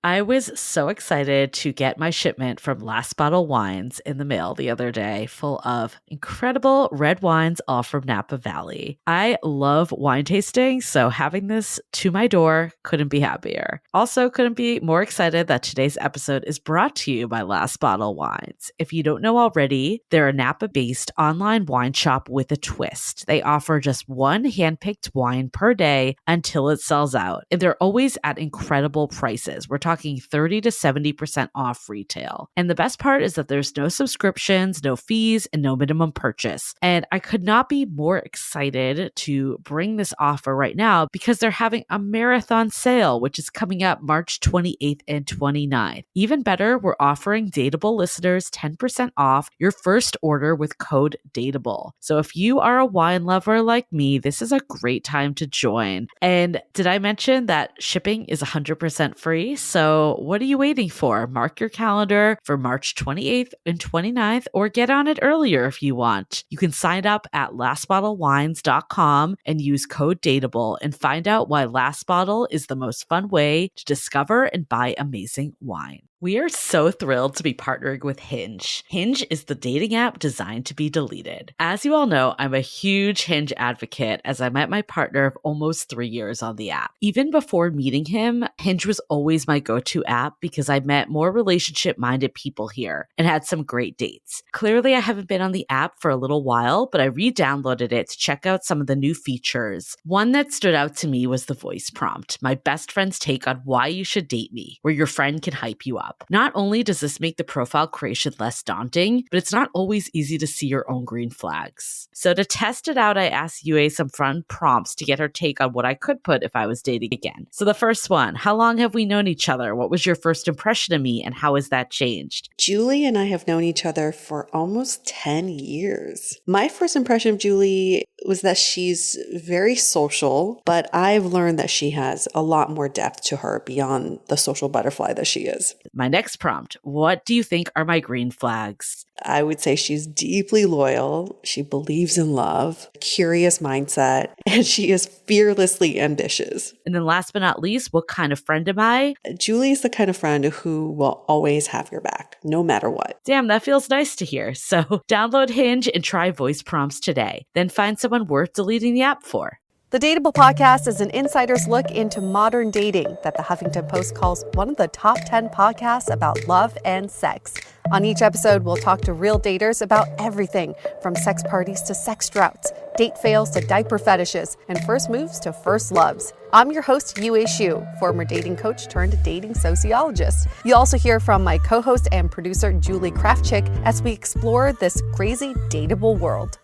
I was so excited to get my shipment from Last Bottle Wines in the mail the other day, full of incredible red wines, all from Napa Valley. I love wine tasting, so having this to my door couldn't be happier. Also, couldn't be more excited that today's episode is brought to you by Last Bottle Wines. If you don't know already, they're a Napa-based online wine shop with a twist. They offer just one handpicked wine per day until it sells out, and they're always at incredible prices. We're talking 30 to 70% off retail. And the best part is that there's no subscriptions, no fees, and no minimum purchase. And I could not be more excited to bring this offer right now because they're having a marathon sale, which is coming up March 28th and 29th. Even better, we're offering Dateable listeners 10% off your first order with code DATEABLE. So if you are a wine lover like me, this is a great time to join. And did I mention that shipping is 100% free? So what are you waiting for? Mark your calendar for March 28th and 29th, or get on it earlier if you want. You can sign up at lastbottlewines.com and use code DATEABLE and find out why Last Bottle is the most fun way to discover and buy amazing wine. We are so thrilled to be partnering with Hinge. Hinge is the dating app designed to be deleted. As you all know, I'm a huge Hinge advocate as I met my partner of almost 3 years on the app. Even before meeting him, Hinge was always my go-to app because I met more relationship-minded people here and had some great dates. Clearly, I haven't been on the app for a little while, but I re-downloaded it to check out some of the new features. One that stood out to me was the voice prompt, my best friend's take on why you should date me, where your friend can hype you up. Not only does this make the profile creation less daunting, but it's not always easy to see your own green flags. So to test it out, I asked Yue some fun prompts to get her take on what I could put if I was dating again. So the first one, how long have we known each other? What was your first impression of me and how has that changed? Julie and I have known each other for almost 10 years. My first impression of Julie was that she's very social, but I've learned that she has a lot more depth to her beyond the social butterfly that she is. My next prompt, what do you think are my green flags? I would say she's deeply loyal. She believes in love, curious mindset, and she is fearlessly ambitious. And then last but not least, what kind of friend am I? Julie is the kind of friend who will always have your back, no matter what. Damn, that feels nice to hear. So download Hinge and try voice prompts today. Then find someone worth deleting the app for. The Dateable podcast is an insider's look into modern dating that the Huffington Post calls one of the top 10 podcasts about love and sex. On each episode, we'll talk to real daters about everything from sex parties to sex droughts, date fails to diaper fetishes, and first moves to first loves. I'm your host, Yue Xu, former dating coach turned dating sociologist. You'll also hear from my co-host and producer, Julie Krafchick, as we explore this crazy dateable world.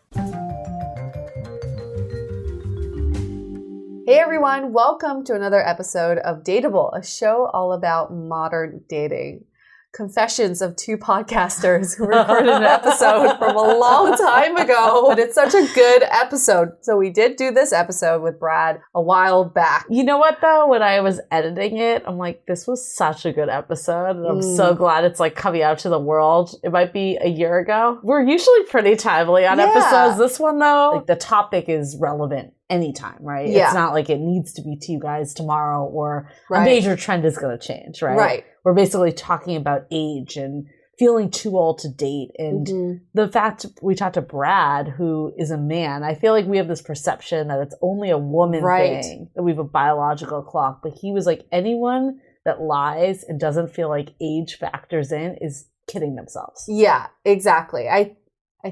Hey everyone, welcome to another episode of Dateable, a show all about modern dating. Confessions of two podcasters who recorded an episode from a long time ago, but it's such a good episode. So we did do this episode with Brad a while back. You know what though? When I was editing it, I'm like, this was such a good episode. And I'm so glad it's like coming out to the world. It might be a year ago. We're usually pretty timely on episodes. This one though, like the topic is relevant anytime, right? Yeah. It's not like it needs to be to you guys tomorrow or a major trend is going to change, right? Right. We're basically talking about age and feeling too old to date. And the fact we talked to Brad, who is a man, I feel like we have this perception that it's only a woman thing, that we have a biological clock. But he was like, anyone that lies and doesn't feel like age factors in is kidding themselves. Yeah, exactly. I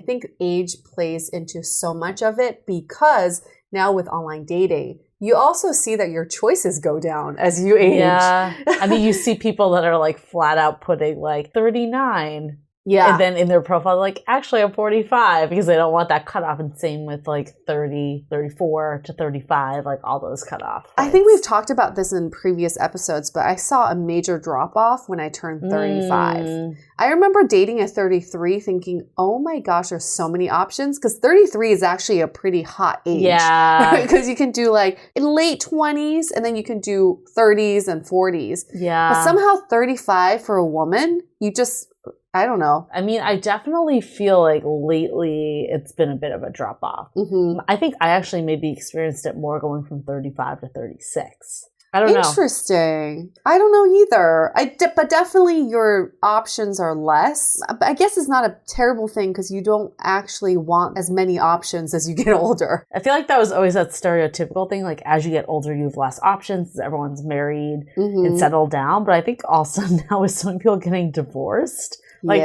think age plays into so much of it because now with online dating, you also see that your choices go down as you age. Yeah. I mean, you see people that are like flat out putting like 39. Yeah. And then in their profile, like, actually, I'm 45 because they don't want that cutoff. And same with like 30, 34 to 35, like all those cutoff. I think we've talked about this in previous episodes, but I saw a major drop off when I turned 35. I remember dating at 33 thinking, oh my gosh, there's so many options. Because 33 is actually a pretty hot age. Yeah. Because you can do like late 20s and then you can do 30s and 40s. Yeah. But somehow 35 for a woman, you just... I don't know. I mean, I definitely feel like lately it's been a bit of a drop off. I think I actually maybe experienced it more going from 35 to 36. I don't know. Interesting. I don't know either. But definitely your options are less. I guess it's not a terrible thing because you don't actually want as many options as you get older. I feel like that was always that stereotypical thing. Like as you get older, you have less options. Everyone's married and settled down. But I think also now with so many people getting divorced, like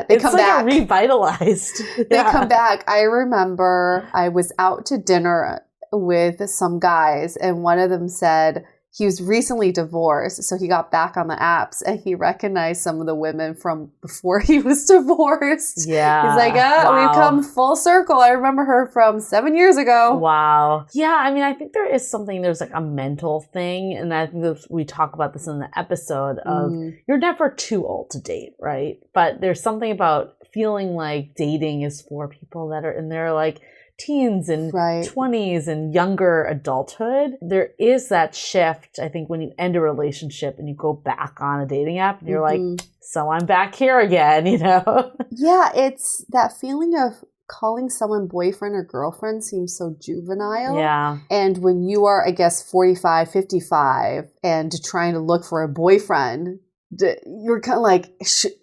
they come back revitalized. They come back. I remember I was out to dinner with some guys and one of them said he was recently divorced, so he got back on the apps and he recognized some of the women from before he was divorced. Yeah. He's like, we've come full circle. I remember her from 7 years ago. Wow. Yeah, I mean, I think there is something, there's like a mental thing, and I think we talk about this in the episode of you're never too old to date, right? But there's something about feeling like dating is for people that are in their like teens and 20s and younger adulthood. There is that shift, I think, when you end a relationship and you go back on a dating app and you're like, so I'm back here again, you know? Yeah, it's that feeling of calling someone boyfriend or girlfriend seems so juvenile. Yeah. And when you are, I guess, 45, 55 and trying to look for a boyfriend, you're kind of like,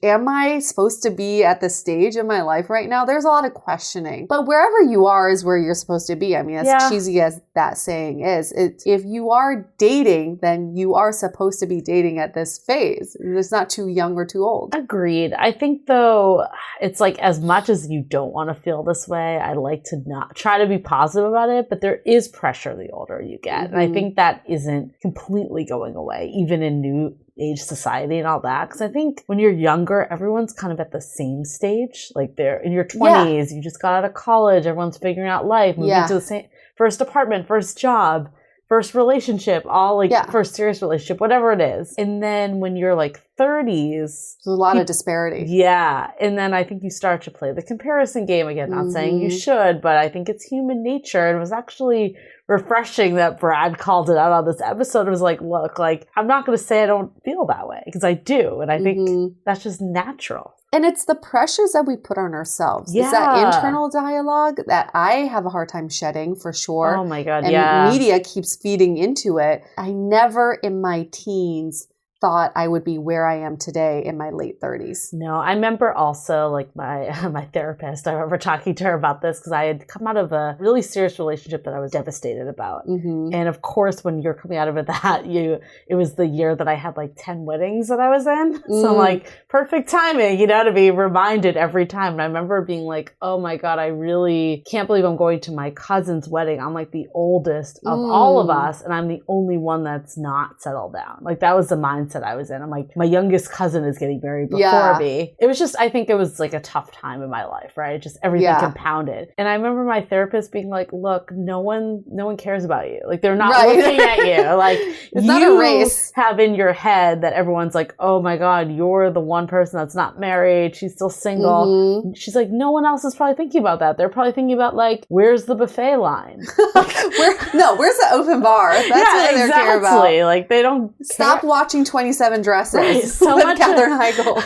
am I supposed to be at this stage in my life right now? There's a lot of questioning. But wherever you are is where you're supposed to be. I mean, as cheesy as that saying is, if you are dating, then you are supposed to be dating at this phase. It's not too young or too old. Agreed. I think, though, it's like as much as you don't want to feel this way, I like to not try to be positive about it, but there is pressure the older you get. And I think that isn't completely going away, even in new age society and all that. Because I think when you're younger, everyone's kind of at the same stage. Like they're in your 20s, you just got out of college, everyone's figuring out life, moving to the same first apartment, first job, first relationship, all like first serious relationship, whatever it is. And then when you're like 30s, there's a lot of disparity. Yeah. And then I think you start to play the comparison game again. Not saying you should, but I think it's human nature. And it was actually refreshing that Brad called it out on this episode. It was like, look, like, I'm not going to say I don't feel that way because I do. And I think that's just natural. And it's the pressures that we put on ourselves. Yeah. It's that internal dialogue that I have a hard time shedding for sure. Oh my God, and media keeps feeding into it. I never in my teens thought I would be where I am today in my late 30s. No, I remember also like my therapist, I remember talking to her about this because I had come out of a really serious relationship that I was devastated about. And of course, when you're coming out of that, it was the year that I had like 10 weddings that I was in. So like perfect timing, you know, to be reminded every time. And I remember being like, oh my God, I really can't believe I'm going to my cousin's wedding. I'm like the oldest of all of us. And I'm the only one that's not settled down. Like that was the mindset I was in. I'm like, my youngest cousin is getting married before me. It was just, I think it was like a tough time in my life, right? Just everything compounded. And I remember my therapist being like, look, no one cares about you. Like they're not looking at you. Like it's not a race. Have in your head that everyone's like, oh my God, you're the one person that's not married. She's still single. She's like, no one else is probably thinking about that. They're probably thinking about like, where's the buffet line? Where's the open bar? That's what they care about. Like they don't stop watching 27 Dresses. Right. So with much Katherine Heigl.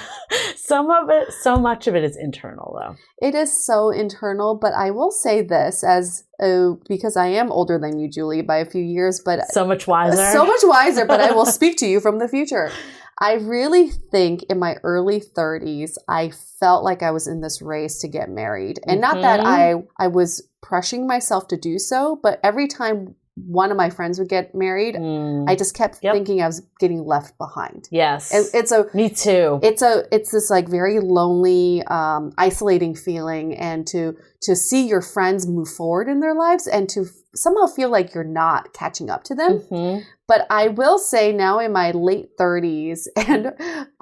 So much of it is internal though. It is so internal, but I will say this as because I am older than you, Julie, by a few years, but so much wiser. But I will speak to you from the future. I really think in my early 30s, I felt like I was in this race to get married. And not that I was pressuring myself to do so, but every time one of my friends would get married, I just kept thinking I was getting left behind. Yes. And me too. It's this like very lonely, isolating feeling, and to see your friends move forward in their lives and to somehow feel like you're not catching up to them. But I will say now in my late 30s and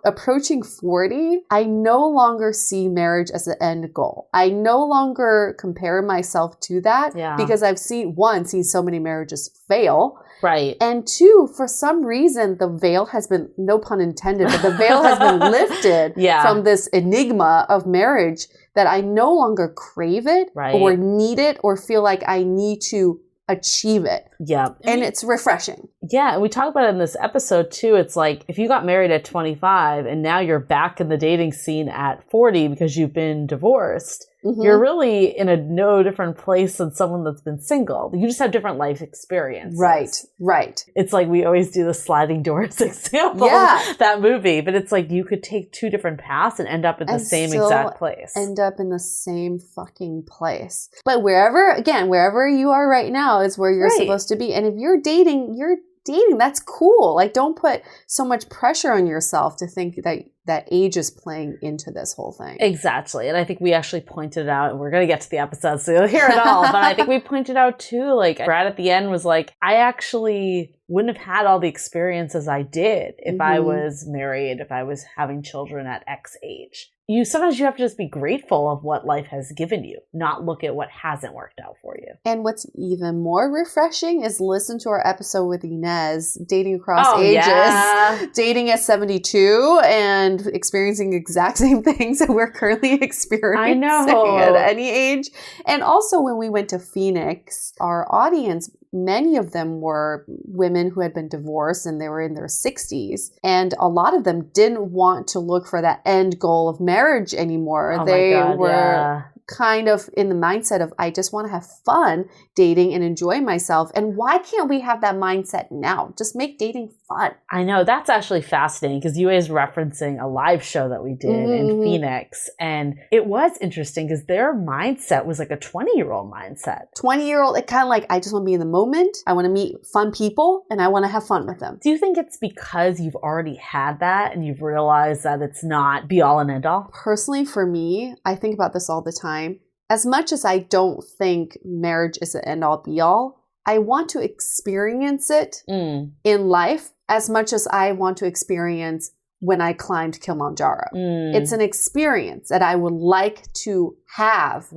approaching 40, I no longer see marriage as an end goal. I no longer compare myself to that because I've seen so many marriages fail. Right. And two, for some reason, the veil has been, no pun intended, but the veil has been lifted from this enigma of marriage that I no longer crave it or need it or feel like I need to achieve it. Yeah. And it's refreshing. Yeah. And we talk about it in this episode too. It's like if you got married at 25 and now you're back in the dating scene at 40 because you've been divorced, you're really in a no different place than someone that's been single. You just have different life experiences. Right. It's like we always do the sliding doors example of that movie, but it's like you could take two different paths and end up in the same exact place. End up in the same fucking place. But wherever you are right now is where you're supposed to be. And if you're dating, that's cool. Like, don't put so much pressure on yourself to think that age is playing into this whole thing. Exactly. And I think we actually pointed out, and we're going to get to the episode, so you'll hear it all. But I think we pointed out too, like Brad at the end was like, I actually wouldn't have had all the experiences I did if I was married, if I was having children at X age. Sometimes you have to just be grateful of what life has given you, not look at what hasn't worked out for you. And what's even more refreshing is listen to our episode with Inez, dating across ages, dating at 72 and experiencing the exact same things that we're currently experiencing at any age. And also when we went to Phoenix, our audience, many of them were women who had been divorced and they were in their 60s. And a lot of them didn't want to look for that end goal of marriage anymore. They were kind of in the mindset of, I just want to have fun dating and enjoy myself. And why can't we have that mindset now? Just make dating fun. I know. That's actually fascinating because you is referencing a live show that we did in Phoenix. And it was interesting because their mindset was like a 20-year-old mindset. 20-year-old, it kind of like, I just want to be in the moment. I want to meet fun people and I want to have fun with them. Do you think it's because you've already had that and you've realized that it's not be all and end all? Personally, for me, I think about this all the time. As much as I don't think marriage is an end all be all, I want to experience it in life as much as I want to experience when I climbed Kilimanjaro. It's an experience that I would like to have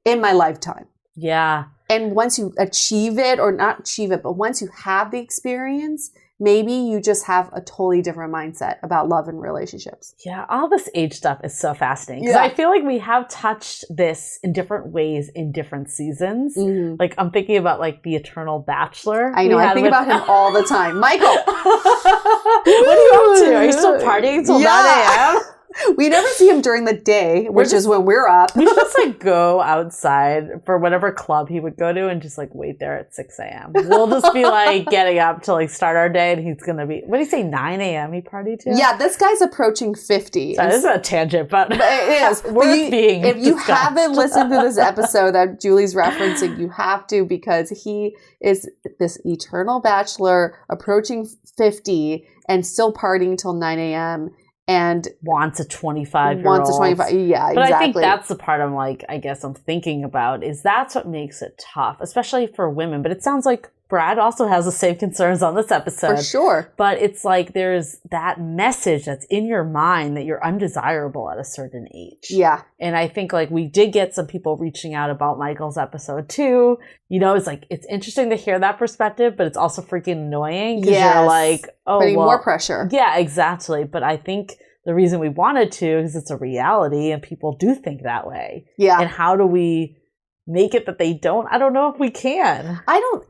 in my lifetime. Yeah. And once you achieve it, or not achieve it, but once you have the experience, maybe you just have a totally different mindset about love and relationships. Yeah, all this age stuff is so fascinating. Because I feel like we have touched this in different ways in different seasons. Like, I'm thinking about, like, The Eternal Bachelor. I know, I think about him all the time. Michael! What are you up to? Are you still partying till 9 a.m.? We never see him during the day, which is when we're up. We should just like go outside for whatever club he would go to and just like wait there at 6 a.m. We'll just be like getting up to like start our day, and he's going to be, what do you say, 9 a.m. he partied to? Yeah, this guy's approaching 50. Sorry, this is a tangent, but it is. If you haven't listened to this episode that Julie's referencing, you have to, because he is this eternal bachelor approaching 50 and still partying till 9 a.m. and wants a 25-year-old. Wants a 25, yeah, exactly. But I think that's the part I'm like, I guess I'm thinking about, is that's what makes it tough, especially for women. But it sounds like Brad also has the same concerns on this episode. For sure. But it's like there's that message that's in your mind that you're undesirable at a certain age. Yeah. And I think like we did get some people reaching out about Michael's episode too. You know, it's like, it's interesting to hear that perspective, but it's also freaking annoying because you're like, oh, putting more pressure. Yeah, exactly. But I think the reason we wanted to is it's a reality and people do think that way. Yeah. And how do we make it that they don't? I don't know if we can.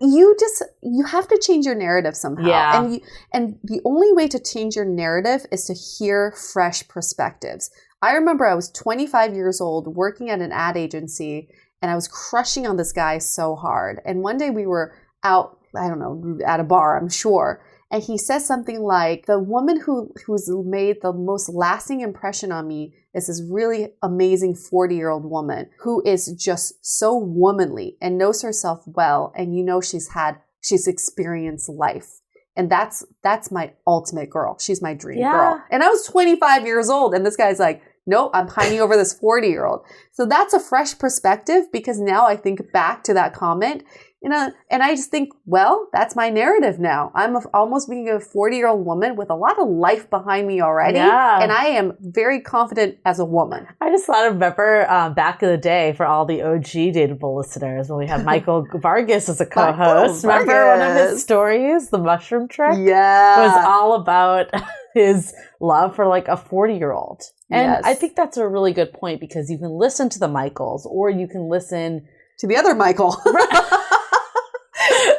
You have to change your narrative somehow. Yeah. And the only way to change your narrative is to hear fresh perspectives. I remember I was 25 years old working at an ad agency and I was crushing on this guy so hard. And one day we were out, I don't know, at a bar, I'm sure. And he says something like, the woman who's made the most lasting impression on me is this really amazing 40-year-old woman who is just so womanly and knows herself well. And you know she's experienced life. And that's my ultimate girl. She's my dream girl. And I was 25 years old and this guy's like, nope, I'm pining over this 40-year-old. So that's a fresh perspective because now I think back to that comment. And I just think, well, that's my narrative now. I'm almost being a 40-year-old woman with a lot of life behind me already. Yeah. And I am very confident as a woman. I just thought of, remember back in the day for all the OG Dateable listeners when we had Michael Vargas as a co-host. Remember one of his stories, the mushroom trick? Yeah. Was all about his love for like a 40-year-old. And I think that's a really good point because you can listen to the Michaels or you can listen to the other Michael.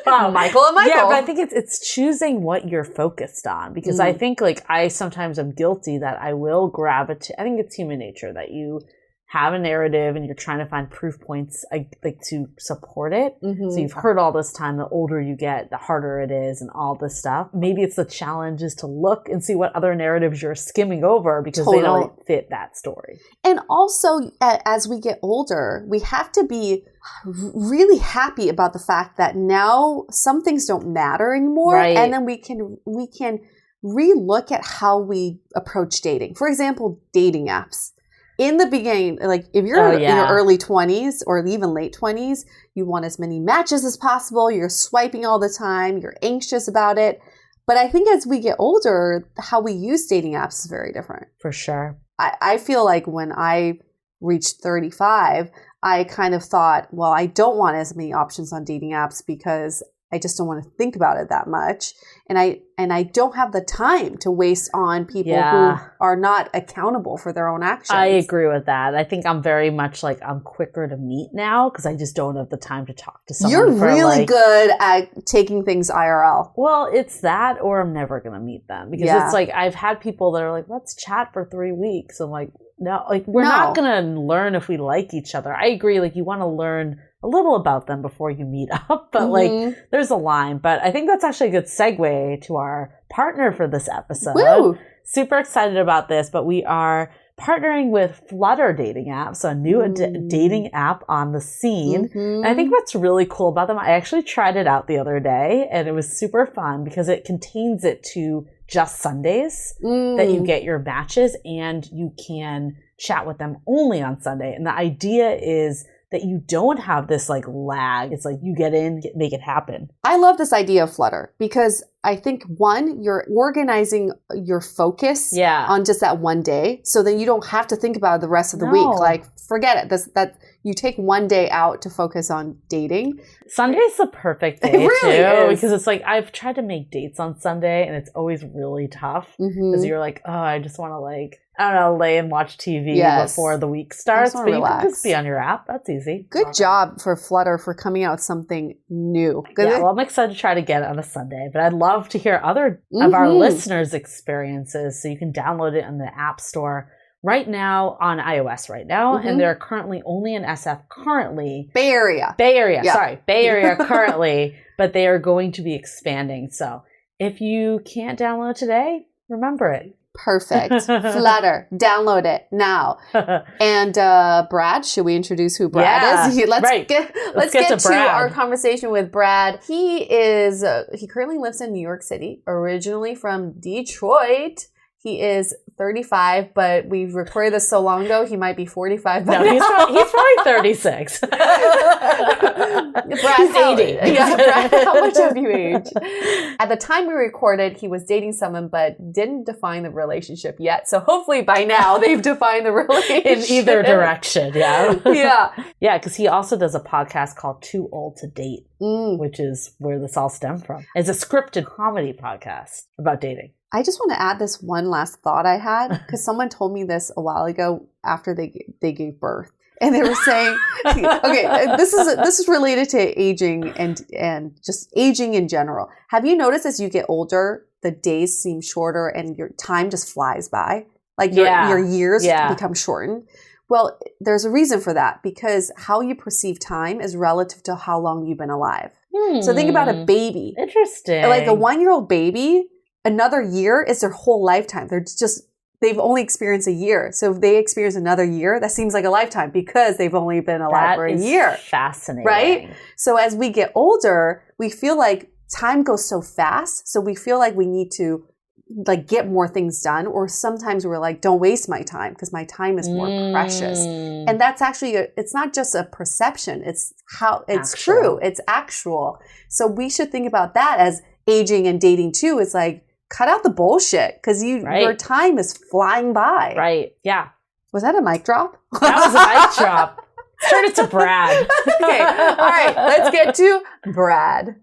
Michael and Michael. Yeah, but I think it's choosing what you're focused on because I think like I sometimes am guilty that I will gravitate. I think it's human nature that you have a narrative and you're trying to find proof points like to support it. Mm-hmm. So you've heard all this time, the older you get, the harder it is and all this stuff. Maybe it's the challenge is to look and see what other narratives you're skimming over because they don't fit that story. And also, as we get older, we have to be really happy about the fact that now some things don't matter anymore. Right. And then we can relook at how we approach dating. For example, dating apps. In the beginning, like if you're in your early 20s or even late 20s, you want as many matches as possible. You're swiping all the time. You're anxious about it. But I think as we get older, how we use dating apps is very different. For sure. I feel like when I reached 35, I kind of thought, well, I don't want as many options on dating apps because I just don't want to think about it that much. And I don't have the time to waste on people who are not accountable for their own actions. I agree with that. I think I'm very much like I'm quicker to meet now because I just don't have the time to talk to someone. You're really good at taking things IRL. Well, it's that or I'm never going to meet them because it's like I've had people that are like, let's chat for 3 weeks. I'm like, no, like we're not going to learn if we like each other. I agree. Like you want to learn a little about them before you meet up, but like there's a line. But I think that's actually a good segue to our partner for this episode. Woo! Super excited about this, but we are partnering with Flutter dating apps, so a new dating app on the scene. And I think what's really cool about them, I actually tried it out the other day and it was super fun because it contains it to just Sundays that you get your matches and you can chat with them only on Sunday. And the idea is that you don't have this like lag. It's like you get in, make it happen. I love this idea of Flutter because I think one, you're organizing your focus on just that one day. So then you don't have to think about it the rest of the week. Like forget it. That you take one day out to focus on dating. Sunday's the perfect day really too, is. because it's like I've tried to make dates on Sunday and it's always really tough because you're like, oh, I just want to like, I don't know, lay and watch TV before the week starts. But you can just be on your app. That's easy. Good job for Flutter for coming out with something new. Yeah, well, I'm excited to try to get it on a Sunday, but I'd love to hear other of our listeners' experiences. So you can download it in the App Store right now on iOS right now. And they're currently only in SF currently. Bay Area. Sorry, Bay Area currently, but they are going to be expanding. So if you can't download today, remember it. Perfect. Flutter. Download it now. And Brad, should we introduce who Brad is? Let's get to our conversation with Brad. He currently lives in New York City, originally from Detroit. He is 35, but we recorded this so long ago, he might be 45 by now. He's probably 36. Brad, he's 80. Brad, how much have you aged? At the time we recorded, he was dating someone, but didn't define the relationship yet. So hopefully by now they've defined the relationship. In either direction, Yeah, because he also does a podcast called Too Old to Date, which is where this all stemmed from. It's a scripted comedy podcast about dating. I just want to add this one last thought I had because someone told me this a while ago after they gave birth, and they were saying, okay, this is related to aging and just aging in general. Have you noticed as you get older, the days seem shorter and your time just flies by, like your years become shortened? Well, there's a reason for that because how you perceive time is relative to how long you've been alive. So think about a baby. Interesting. Like a 1-year-old baby. Another year is their whole lifetime. They've only experienced a year. So if they experience another year, that seems like a lifetime because they've only been alive for a year. Fascinating. Right? So as we get older, we feel like time goes so fast. So we feel like we need to like get more things done. Or sometimes we're like, don't waste my time because my time is more precious. And that's actually, it's not just a perception. It's how it's true. It's actual. So we should think about that as aging and dating too. It's like, cut out the bullshit because your time is flying by. Right. Yeah. Was that a mic drop? That was a mic drop. Turn it to Brad. Okay. All right. Let's get to Brad.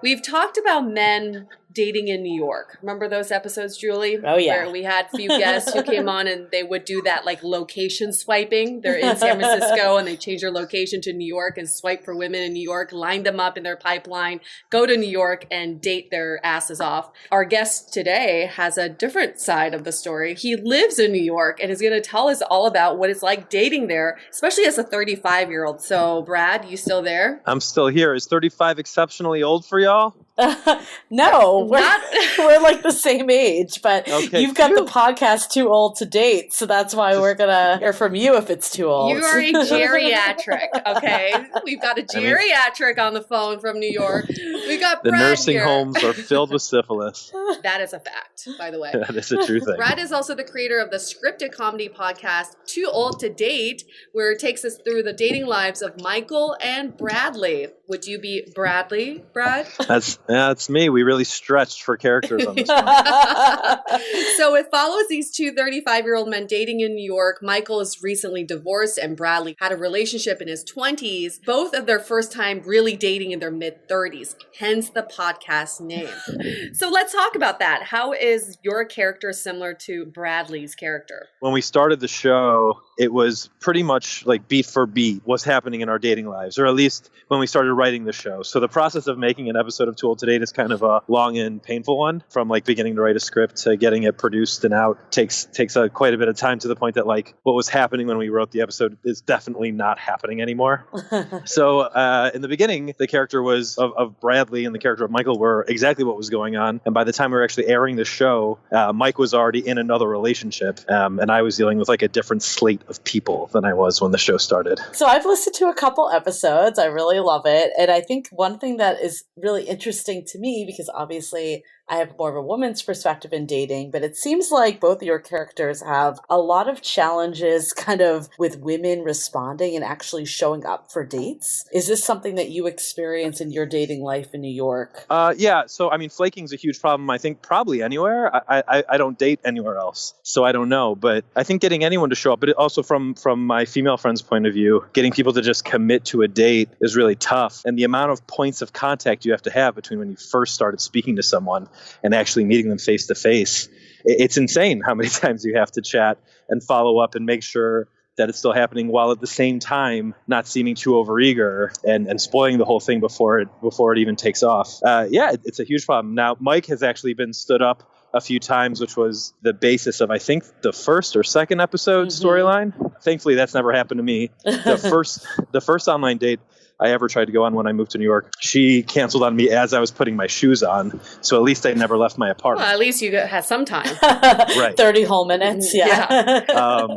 We've talked about men Dating in New York. Remember those episodes, Julie? Oh, yeah. Where we had a few guests who came on and they would do that like location swiping. They're in San Francisco and they change their location to New York and swipe for women in New York, line them up in their pipeline, go to New York and date their asses off. Our guest today has a different side of the story. He lives in New York and is going to tell us all about what it's like dating there, especially as a 35-year-old. So, Brad, you still there? I'm still here. Is 35 exceptionally old for y'all? No, we're like the same age, but Okay, you've got the podcast Too Old to Date, so that's why we're going to hear from you if it's too old. You are a geriatric, okay? We've got a geriatric on the phone from New York. We got The Brad nursing here. homes are filled with syphilis. That is a fact, by the way. That is a true thing. Brad is also the creator of the scripted comedy podcast Too Old to Date, where it takes us through the dating lives of Michael and Bradley. Would you be Bradley, Brad? That's me. We really stretched for characters on this one. So it follows these two 35-year-old men dating in New York. Michael is recently divorced and Bradley had a relationship in his 20s, both of their first time really dating in their mid-30s, hence the podcast name. So let's talk about that. How is your character similar to Bradley's character? When we started the show, it was pretty much like beat for beat what's happening in our dating lives, or at least when we started writing the show. So the process of making an episode of Too Old to Date is kind of a long and painful one. From like beginning to write a script to getting it produced and out takes quite a bit of time, to the point that like what was happening when we wrote the episode is definitely not happening anymore. So in the beginning, the character was of Bradley and the character of Michael were exactly what was going on. And by the time we were actually airing the show, Mike was already in another relationship, and I was dealing with like a different slate of people than I was when the show started. So I've listened to a couple episodes. I really love it. And I think one thing that is really interesting to me, because obviously I have more of a woman's perspective in dating, but it seems like both of your characters have a lot of challenges kind of with women responding and actually showing up for dates. Is this something that you experience in your dating life in New York? Yeah. So, I mean, flaking's a huge problem, I think, probably anywhere. I don't date anywhere else, so I don't know. But I think getting anyone to show up, but also from my female friend's point of view, getting people to just commit to a date is really tough. And the amount of points of contact you have to have between when you first started speaking to someone and actually meeting them face to face, it's insane how many times you have to chat and follow up and make sure that it's still happening, while at the same time not seeming too overeager and spoiling the whole thing before it even takes off. It's a huge problem. Now, Mike has actually been stood up a few times, which was the basis of, I think, the first or second episode storyline. Thankfully, that's never happened to me. The first online date I ever tried to go on when I moved to New York, she canceled on me as I was putting my shoes on. So at least I never left my apartment. Well, at least you had some time. Right. 30 whole minutes. Yeah.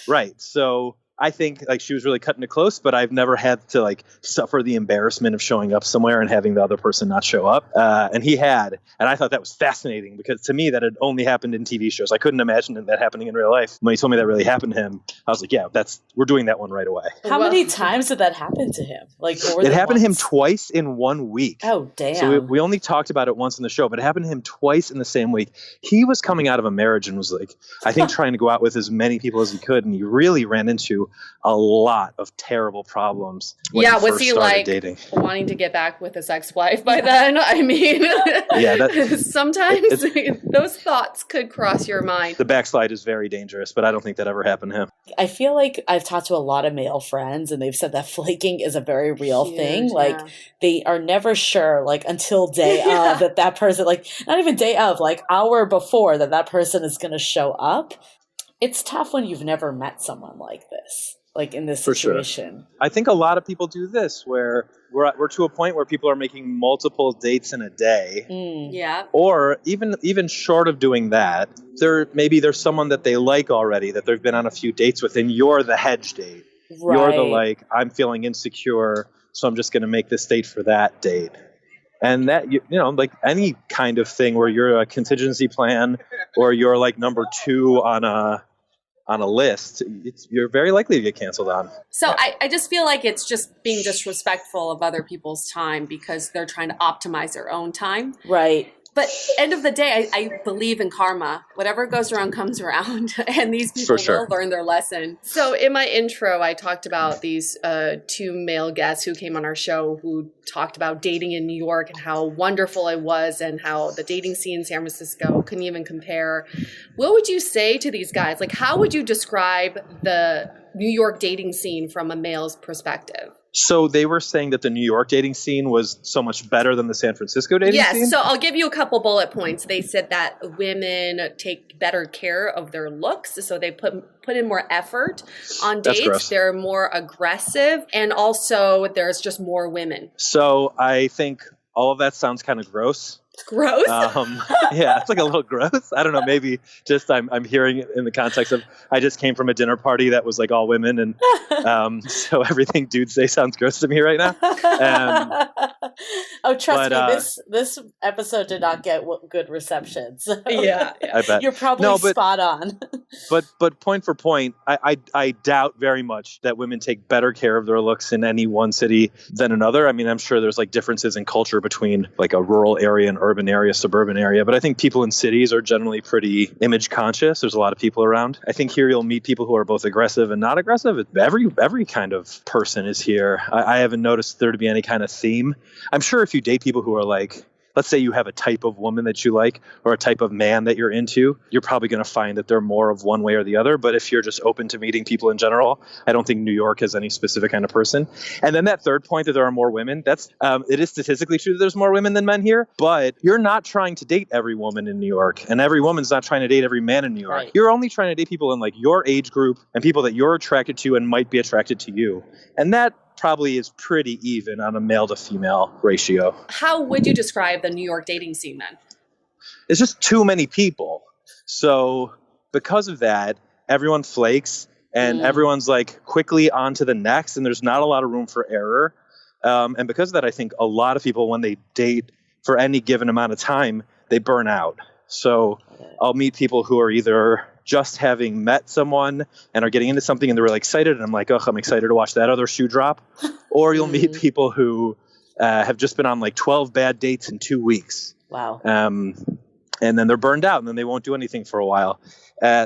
Right. So I think like she was really cutting it close, but I've never had to like suffer the embarrassment of showing up somewhere and having the other person not show up. And he had, and I thought that was fascinating because to me that had only happened in TV shows. I couldn't imagine that happening in real life. When he told me that really happened to him, I was like, yeah, we're doing that one right away. How many times did that happen to him? Like it happened to him twice in 1 week. Oh, damn. So we only talked about it once in the show, but it happened to him twice in the same week. He was coming out of a marriage and was like, I think trying to go out with as many people as he could. And he really ran into a lot of terrible problems when he was first he started like dating. wanting to get back with his ex-wife by then? I mean, sometimes those thoughts could cross your mind. The backslide is very dangerous, but I don't think that ever happened to him. I feel like I've talked to a lot of male friends and they've said that flaking is a very real thing. Like they are never sure, like until day of that person, like not even day of, like hour before that person is going to show up. It's tough when you've never met someone like this, like in this situation. Sure. I think a lot of people do this where we're to a point where people are making multiple dates in a day. Yeah. Or even short of doing that, there's someone that they like already that they've been on a few dates with, and you're the hedge date. Right. You're the like, I'm feeling insecure, so I'm just going to make this date for that date. And that, you know, like any kind of thing where you're a contingency plan or you're like number 2 on a list, you're very likely to get canceled on. So I just feel like it's just being disrespectful of other people's time because they're trying to optimize their own time. Right. But end of the day, I believe in karma. Whatever goes around comes around, and these people will learn their lesson. So in my intro, I talked about these two male guests who came on our show who talked about dating in New York and how wonderful it was and how the dating scene in San Francisco couldn't even compare. What would you say to these guys? Like, how would you describe the New York dating scene from a male's perspective? So they were saying that the New York dating scene was so much better than the San Francisco dating scene? Yes, so I'll give you a couple bullet points. They said that women take better care of their looks, so they put in more effort on dates. They're more aggressive, and also there's just more women. So I think all of that sounds kind of gross. Gross? Yeah, it's like a little gross. I don't know. Maybe just I'm hearing it in the context of I just came from a dinner party that was like all women, and so everything dudes say sounds gross to me right now. Trust me, this episode did not get good reception. So yeah, I bet you're probably spot on. But point for point, I doubt very much that women take better care of their looks in any one city than another. I mean, I'm sure there's like differences in culture between like a rural area and urban area, suburban area, but I think people in cities are generally pretty image conscious. There's a lot of people around. I think here you'll meet people who are both aggressive and not aggressive. Every kind of person is here. I haven't noticed there to be any kind of theme. I'm sure if you date people who are like, let's say you have a type of woman that you like or a type of man that you're into, you're probably going to find that they're more of one way or the other. But if you're just open to meeting people in general, I don't think New York has any specific kind of person. And then that third point that there are more women, it is statistically true that there's more women than men here, but you're not trying to date every woman in New York, and every woman's not trying to date every man in New York. Right. You're only trying to date people in like your age group and people that you're attracted to and might be attracted to you. And that probably is pretty even on a male to female ratio. How would you describe the New York dating scene then? It's just too many people. So because of that, everyone flakes and everyone's like quickly on to the next, and there's not a lot of room for error. And because of that, I think a lot of people, when they date for any given amount of time, they burn out. So I'll meet people who are either just having met someone and are getting into something and they're really excited, and I'm like, oh, I'm excited to watch that other shoe drop. Or you'll meet people who have just been on like 12 bad dates in 2 weeks. Wow. And then they're burned out, and then they won't do anything for a while.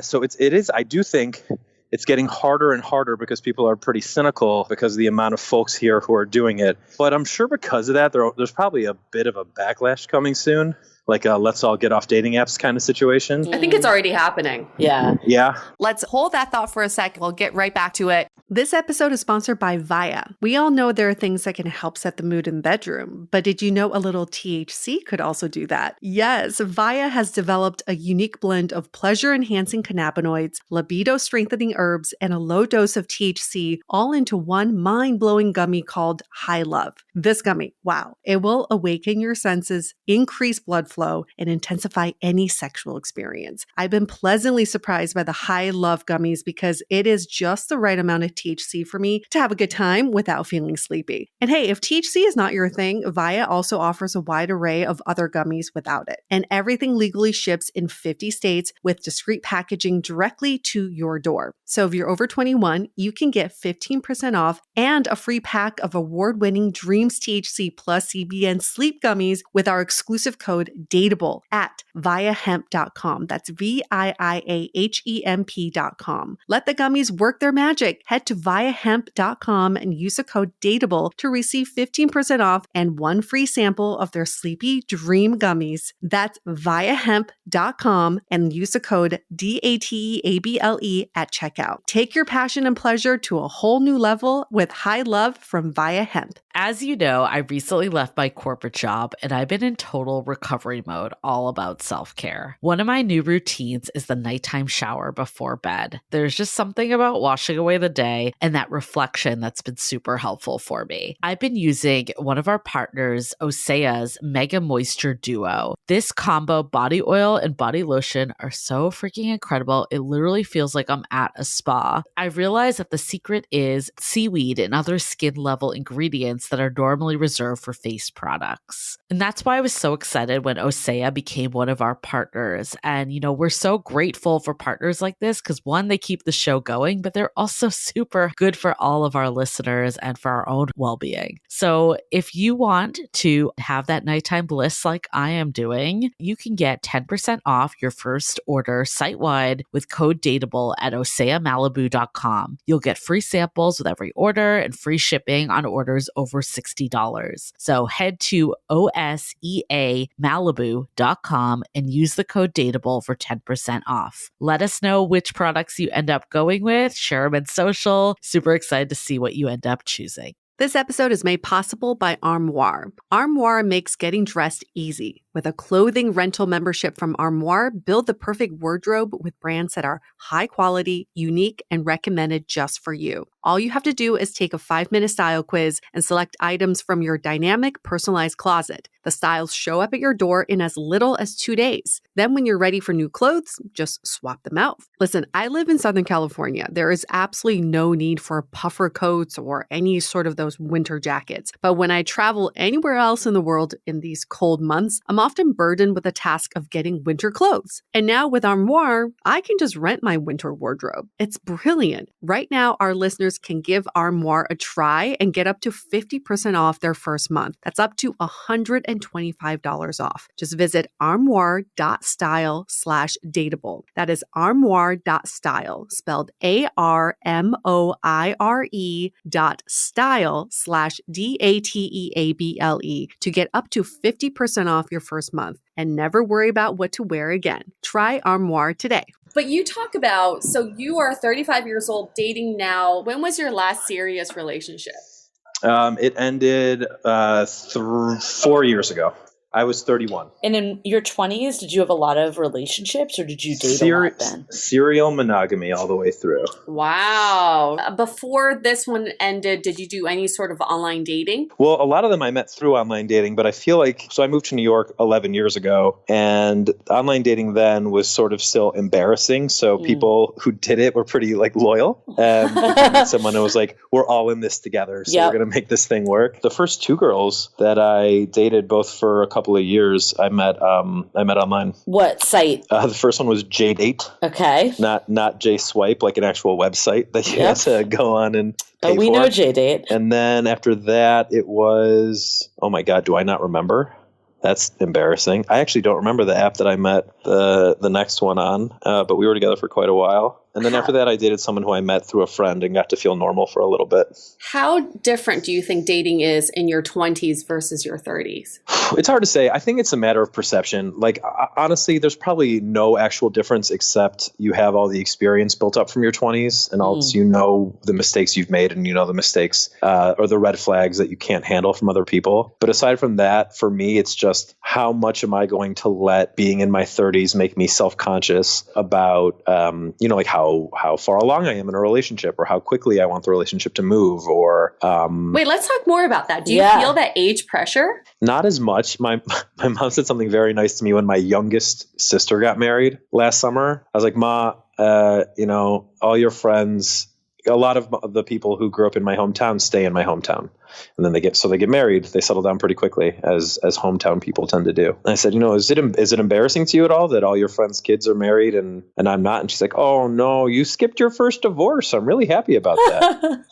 So it is, I do think it's getting harder and harder because people are pretty cynical because of the amount of folks here who are doing it. But I'm sure because of that, there's probably a bit of a backlash coming soon. Like a let's all get off dating apps kind of situation. I think it's already happening. Yeah. Yeah. Let's hold that thought for a sec. We'll get right back to it. This episode is sponsored by Via. We all know there are things that can help set the mood in the bedroom, but did you know a little THC could also do that? Yes, Via has developed a unique blend of pleasure-enhancing cannabinoids, libido-strengthening herbs, and a low dose of THC all into one mind-blowing gummy called High Love. This gummy, wow, it will awaken your senses, increase blood flow, and intensify any sexual experience. I've been pleasantly surprised by the High Love gummies because it is just the right amount of THC for me to have a good time without feeling sleepy. And hey, if THC is not your thing, Via also offers a wide array of other gummies without it. And everything legally ships in 50 states with discreet packaging directly to your door. So if you're over 21, you can get 15% off and a free pack of award-winning Dreams THC plus CBN sleep gummies with our exclusive code DATEABLE at viahemp.com. That's VIIAHEMP.com. Let the gummies work their magic. Head to viahemp.com and use the code DATEABLE to receive 15% off and one free sample of their Sleepy Dream gummies. That's viahemp.com and use the code DATEABLE at checkout. Take your passion and pleasure to a whole new level with High Love from Via Hemp. As you know, I recently left my corporate job and I've been in total recovery mode, all about self-care. One of my new routines is the nighttime shower before bed. There's just something about washing away the day and that reflection that's been super helpful for me. I've been using one of our partners, Osea's Mega Moisture Duo. This combo body oil and body lotion are so freaking incredible. It literally feels like I'm at a spa. I realized that the secret is seaweed and other skin level ingredients that are normally reserved for face products. And that's why I was so excited when Osea became one of our partners. And, you know, we're so grateful for partners like this because one, they keep the show going, but they're also super super good for all of our listeners and for our own well-being. So if you want to have that nighttime bliss like I am doing, you can get 10% off your first order site-wide with code DATEABLE at oseamalibu.com. You'll get free samples with every order and free shipping on orders over $60. So head to oseamalibu.com and use the code DATEABLE for 10% off. Let us know which products you end up going with. Share them in social. Super excited to see what you end up choosing. This episode is made possible by Armoire. Armoire makes getting dressed easy. With a clothing rental membership from Armoire, build the perfect wardrobe with brands that are high quality, unique, and recommended just for you. All you have to do is take a 5-minute style quiz and select items from your dynamic, personalized closet. The styles show up at your door in as little as 2 days. Then when you're ready for new clothes, just swap them out. Listen, I live in Southern California. There is absolutely no need for puffer coats or any sort of those winter jackets. But when I travel anywhere else in the world in these cold months, I'm often burdened with the task of getting winter clothes. And now with Armoire, I can just rent my winter wardrobe. It's brilliant. Right now, our listeners can give Armoire a try and get up to 50% off their first month. That's up to $125 off. Just visit armoire.style/dateable. That is armoire.style, spelled ARMOIRE.style/DATEABLE to get up to 50% off your first month and never worry about what to wear again. Try Armoire today. But you talk about, so you are 35 years old, dating now. When was your last serious relationship? It ended 4 years ago. I was 31. And in your 20s, did you have a lot of relationships or did you date a lot then? Serial monogamy all the way through. Wow. Before this one ended, did you do any sort of online dating? Well, a lot of them I met through online dating, but I feel like, so I moved to New York 11 years ago, and online dating then was sort of still embarrassing. So people who did it were pretty like loyal. And someone who was like, we're all in this together. So we're going to make this thing work. The first 2 girls that I dated, both for a couple of years, I met online. What site? The first one was JDate. Okay. Not JSwipe, like an actual website that you had to go on and pay we for. know JDate. And then after that, it was, oh my God, do I not remember? That's embarrassing. I actually don't remember the app that I met the next one on, but we were together for quite a while. And then after that, I dated someone who I met through a friend and got to feel normal for a little bit. How different do you think dating is in your 20s versus your 30s? It's hard to say. I think it's a matter of perception. Like, honestly, there's probably no actual difference except you have all the experience built up from your 20s and also you know the mistakes you've made and you know the mistakes or the red flags that you can't handle from other people. But aside from that, for me, it's just how much am I going to let being in my 30s make me self-conscious about, like how far along I am in a relationship or how quickly I want the relationship to move or... Wait, let's talk more about that. Do you feel that age pressure? Not as much. My mom said something very nice to me when my youngest sister got married last summer. I was like, Ma, all your friends, a lot of the people who grew up in my hometown stay in my hometown. And then they get married. They settle down pretty quickly, as hometown people tend to do. And I said, is it embarrassing to you at all that all your friends' kids are married and I'm not? And she's like, oh no, you skipped your first divorce. I'm really happy about that.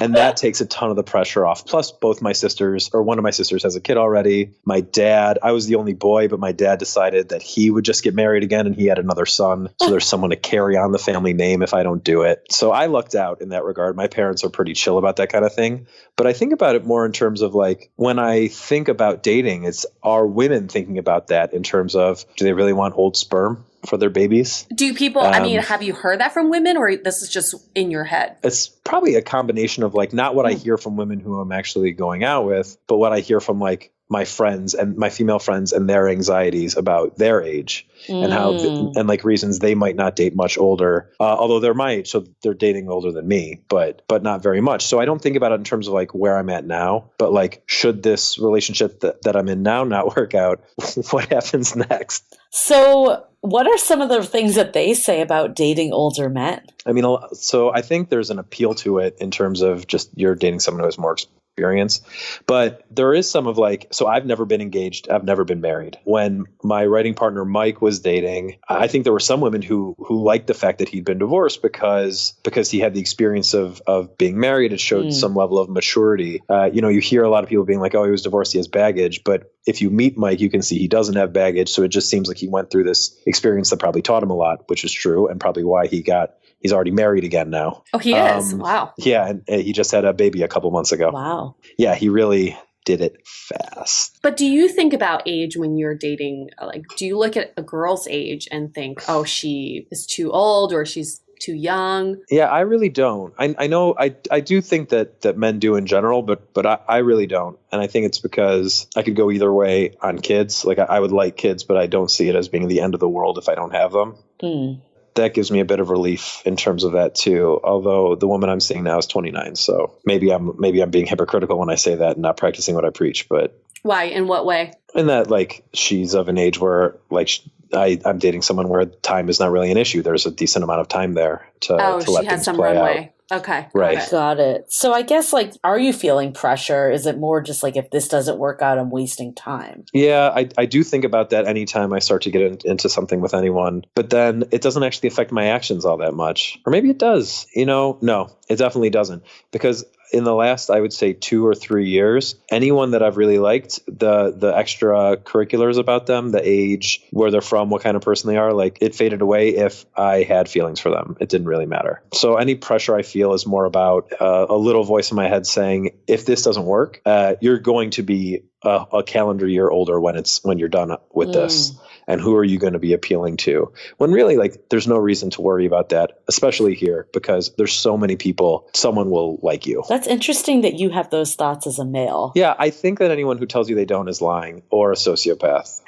And that takes a ton of the pressure off. Plus, both my sisters, or one of my sisters, has a kid already. My dad, I was the only boy, but my dad decided that he would just get married again, and he had another son. So there's someone to carry on the family name if I don't do it. So I lucked out in that regard. My parents are pretty chill about that kind of thing. But I think about it more in terms of like, when I think about dating, are women thinking about that in terms of, do they really want old sperm for their babies? Do people, have you heard that from women, or this is just in your head? It's probably a combination of like, not what I hear from women who I'm actually going out with, but what I hear from like my friends and my female friends and their anxieties about their age and how, and like reasons they might not date much older, although they're my age. So they're dating older than me, but not very much. So I don't think about it in terms of like where I'm at now, but like, should this relationship that I'm in now not work out, what happens next? So what are some of the things that they say about dating older men? I mean, so I think there's an appeal to it in terms of just you're dating someone who has more experience experience. But there is some of like, so I've never been engaged. I've never been married. When my writing partner, Mike, was dating, I think there were some women who liked the fact that he'd been divorced because he had the experience of being married. It showed some level of maturity. You hear a lot of people being like, oh, he was divorced, he has baggage. But if you meet Mike, you can see he doesn't have baggage. So it just seems like he went through this experience that probably taught him a lot, which is true, and probably why he's already married again now. Oh, he is? Wow. Yeah, and he just had a baby a couple months ago. Wow. Yeah, he really did it fast. But do you think about age when you're dating? Like, do you look at a girl's age and think, oh, she is too old or she's too young? Yeah, I really don't. I know I do think that men do in general, but I really don't. And I think it's because I could go either way on kids. Like I would like kids, but I don't see it as being the end of the world if I don't have them. That gives me a bit of relief in terms of that too. Although the woman I'm seeing now is 29, so maybe I'm being hypocritical when I say that and not practicing what I preach. But why? In what way? In that, like, she's of an age where, like, I'm dating someone where time is not really an issue. There's a decent amount of time there to let she has things some play runway. out. Okay. Right. Got it. So I guess, like, are you feeling pressure? Is it more just like, if this doesn't work out, I'm wasting time? Yeah, I do think about that anytime I start to get into something with anyone. But then it doesn't actually affect my actions all that much. Or maybe it does. No, it definitely doesn't. Because in the last, I would say 2 or 3 years, anyone that I've really liked, the extracurriculars about them, the age, where they're from, what kind of person they are, like, it faded away if I had feelings for them. It didn't really matter. So any pressure I feel is more about a little voice in my head saying, if this doesn't work, you're going to be a calendar year older when you're done with this. And who are you going to be appealing to? When really, like, there's no reason to worry about that, especially here, because there's so many people, someone will like you. That's interesting that you have those thoughts as a male. Yeah, I think that anyone who tells you they don't is lying or a sociopath.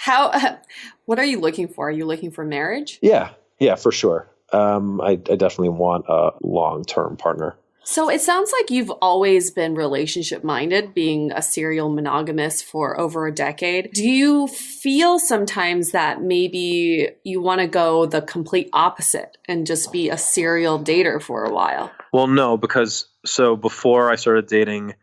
What are you looking for? Are you looking for marriage? Yeah, for sure. I definitely want a long-term partner. So it sounds like you've always been relationship minded, being a serial monogamist for over a decade. Do you feel sometimes that maybe you want to go the complete opposite and just be a serial dater for a while? Well, no, because so before I started dating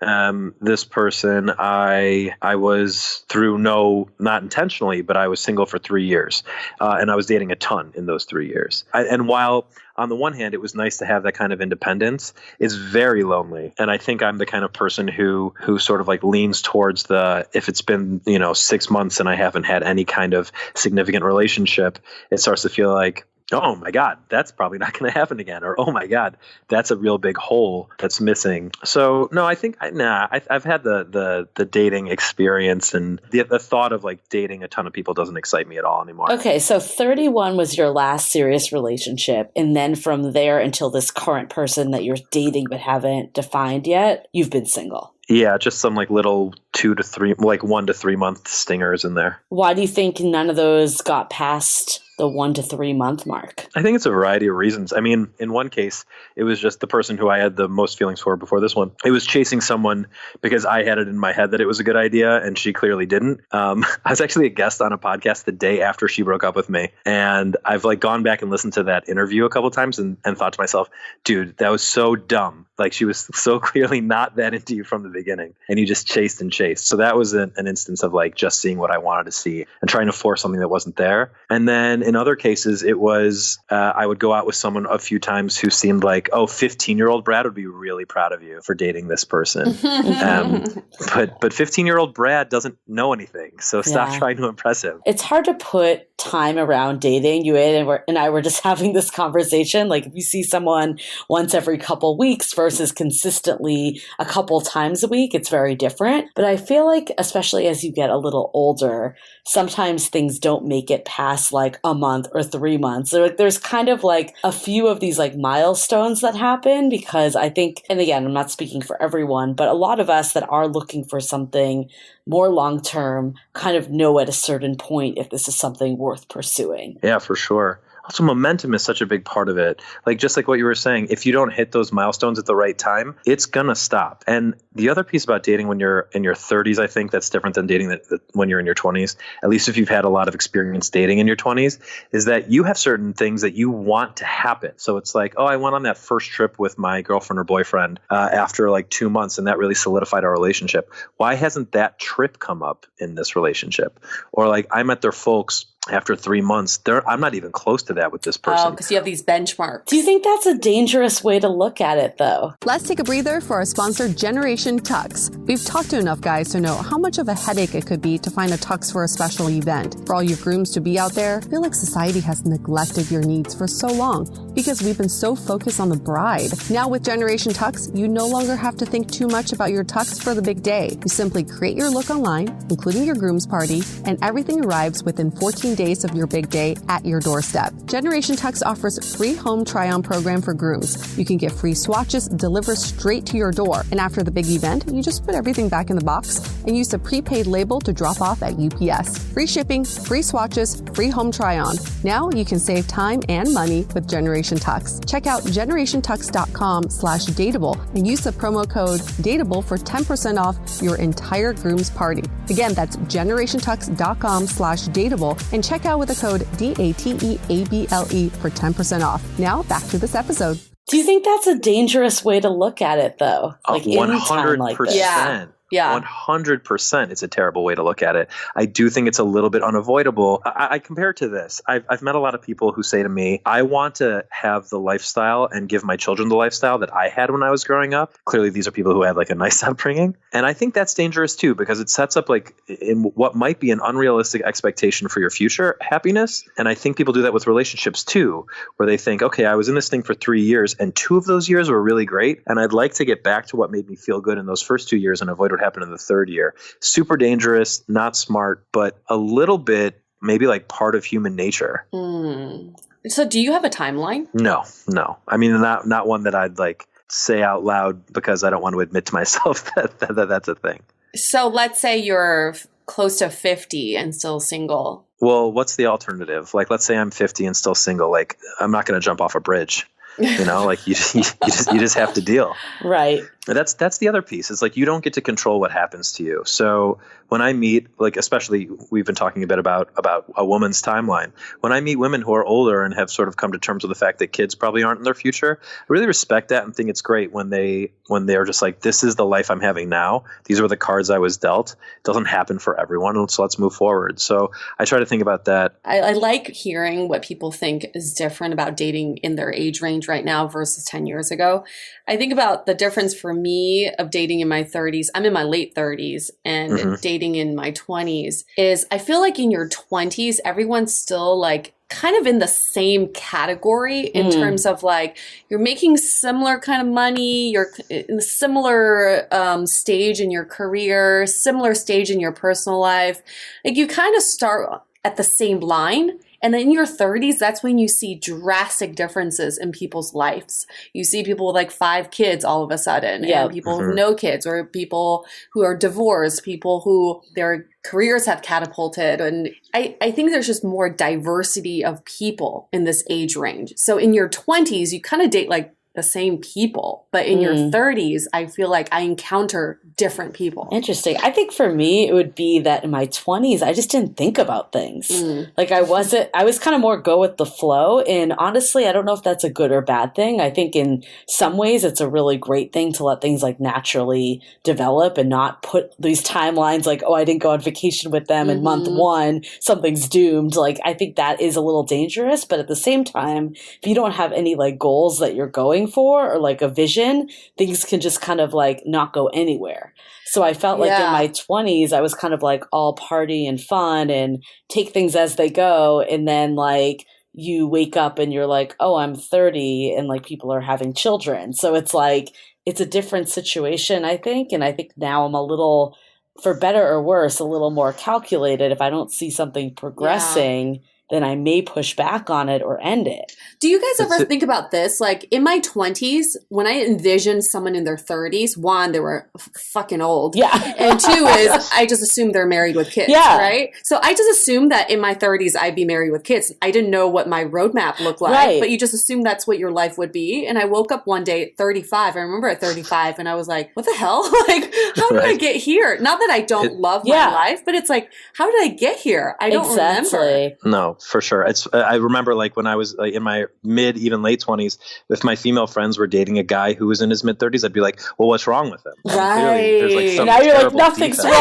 this person, I was not intentionally, but I was single for 3 years. And I was dating a ton in those 3 years. And while on the one hand, it was nice to have that kind of independence, it's very lonely. And I think I'm the kind of person who sort of like leans towards if it's been, 6 months and I haven't had any kind of significant relationship, it starts to feel like, oh my God, that's probably not going to happen again. Or, oh my God, that's a real big hole that's missing. So no, I think, I've had the dating experience, and the thought of like dating a ton of people doesn't excite me at all anymore. Okay. So 31 was your last serious relationship. And then from there until this current person that you're dating but haven't defined yet, you've been single. Yeah, just some like little 1 to 3 month stingers in there. Why do you think none of those got past the 1 to 3 month mark? I think it's a variety of reasons. I mean, in one case, it was just the person who I had the most feelings for before this one. It was chasing someone because I had it in my head that it was a good idea, and she clearly didn't. I was actually a guest on a podcast the day after she broke up with me, and I've like gone back and listened to that interview a couple times and thought to myself, dude, that was so dumb. Like, she was so clearly not that into you from the beginning, and you just chased and chased. So that was an instance of like just seeing what I wanted to see and trying to force something that wasn't there. And then in other cases, it was I would go out with someone a few times who seemed like, 15-year-old Brad would be really proud of you for dating this person. But 15-year-old Brad doesn't know anything, so stop trying to impress him. It's hard to put time around dating. You and I were just having this conversation. Like, if you see someone once every couple weeks versus consistently a couple times a week, it's very different. But I feel like, especially as you get a little older, sometimes things don't make it past like a month or 3 months. There's kind of like a few of these like milestones that happen, because I think, and again, I'm not speaking for everyone, but a lot of us that are looking for something more long-term kind of know at a certain point if this is something worth pursuing. Yeah, for sure. Also, momentum is such a big part of it. Like, just like what you were saying, if you don't hit those milestones at the right time, it's going to stop. And the other piece about dating when you're in your 30s, I think that's different than dating when you're in your 20s, at least if you've had a lot of experience dating in your 20s, is that you have certain things that you want to happen. So it's like, oh, I went on that first trip with my girlfriend or boyfriend after like 2 months, and that really solidified our relationship. Why hasn't that trip come up in this relationship? Or like, I met their folks after 3 months. I'm not even close to that with this person. Oh, because you have these benchmarks. Do you think that's a dangerous way to look at it, though? Let's take a breather for our sponsor, Generation Tux. We've talked to enough guys to know how much of a headache it could be to find a tux for a special event. For all you grooms to be out there, I feel like society has neglected your needs for so long because we've been so focused on the bride. Now with Generation Tux, you no longer have to think too much about your tux for the big day. You simply create your look online, including your groom's party, and everything arrives within 14 days of your big day at your doorstep. Generation Tux offers free home try-on program for grooms. You can get free swatches delivered straight to your door. And after the big event, you just put everything back in the box and use a prepaid label to drop off at UPS. Free shipping, free swatches, free home try-on. Now you can save time and money with Generation Tux. Check out generationtux.com/dateable and use the promo code DATEABLE for 10% off your entire groom's party. Again, that's generationtux.com/dateable and check out with the code DATEABLE for 10% off. Now back to this episode. Do you think that's a dangerous way to look at it, though? Like 100%. like this? Yeah. 100%. It's a terrible way to look at it. I do think it's a little bit unavoidable. I compare it to this. I've met a lot of people who say to me, I want to have the lifestyle and give my children the lifestyle that I had when I was growing up. Clearly, these are people who had like a nice upbringing. And I think that's dangerous too, because it sets up like in what might be an unrealistic expectation for your future happiness. And I think people do that with relationships too, where they think, okay, I was in this thing for 3 years and 2 of those years were really great. And I'd like to get back to what made me feel good in those first 2 years and avoid what happened in the third year. Super dangerous, not smart, but a little bit maybe like part of human nature. So do you have a timeline? No. I mean, not one that I'd like say out loud because I don't want to admit to myself that that's a thing. So let's say you're close to 50 and still single. Well, what's the alternative? Like, let's say I'm 50 and still single. Like, I'm not going to jump off a bridge. You know, like you just have to deal. Right. That's the other piece. It's like you don't get to control what happens to you. So when I meet, like, especially we've been talking a bit about a woman's timeline. When I meet women who are older and have sort of come to terms with the fact that kids probably aren't in their future, I really respect that and think it's great when they're just like, this is the life I'm having now. These were the cards I was dealt. It doesn't happen for everyone, so let's move forward. So I try to think about that. I like hearing what people think is different about dating in their age range right now versus 10 years ago. I think about the difference for me of dating in my 30s. I'm in my late 30s and dating in my 20s is I feel like in your 20s, everyone's still like kind of in the same category in terms of like you're making similar kind of money, you're in a similar stage in your career, similar stage in your personal life. Like you kind of start at the same line. And then in your 30s, that's when you see drastic differences in people's lives. You see people with like 5 kids all of a sudden, and people with no kids, or people who are divorced, people who their careers have catapulted. And I think there's just more diversity of people in this age range. So in your 20s, you kind of date like the same people, but in your 30s, I feel like I encounter different people. Interesting. I think for me, it would be that in my 20s, I just didn't think about things. Like I was kind of more go with the flow. And honestly, I don't know if that's a good or bad thing. I think in some ways, it's a really great thing to let things like naturally develop and not put these timelines like, oh, I didn't go on vacation with them in month 1, something's doomed. Like, I think that is a little dangerous. But at the same time, if you don't have any like goals that you're going for or like a vision, things can just kind of like not go anywhere. So I felt like in my 20s, I was kind of like all party and fun and take things as they go. And then like you wake up and you're like, oh, I'm 30 and like people are having children. So it's like, it's a different situation, I think. And I think now I'm a little, for better or worse, a little more calculated. If I don't see something progressing then I may push back on it or end it. Do you guys ever think about this? Like in my 20s, when I envisioned someone in their 30s, one, they were fucking old. Yeah. And two is I just assumed they're married with kids. Yeah. Right? So I just assumed that in my 30s, I'd be married with kids. I didn't know what my roadmap looked like, Right. but you just assume that's what your life would be. And I woke up one day at 35. I remember at 35 and I was like, what the hell? Like, how did I get here? Not that I don't love my life, but it's like, how did I get here? I don't remember. No, for sure. I remember like when I was like, in my mid, even late 20s, if my female friends were dating a guy who was in his mid 30s, I'd be like, well, what's wrong with him? Right. There's like some now you're like, nothing's wrong.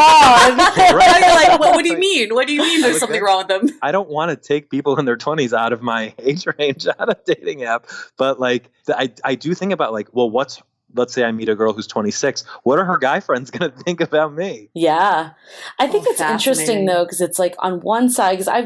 Now you're like, what do you mean? What do you mean there's something wrong with them? I don't want to take people in their 20s out of my age range out of dating app. But like, I do think about like, well, let's say I meet a girl who's 26. What are her guy friends going to think about me? Yeah. I think it's interesting though, because it's like on one side, because I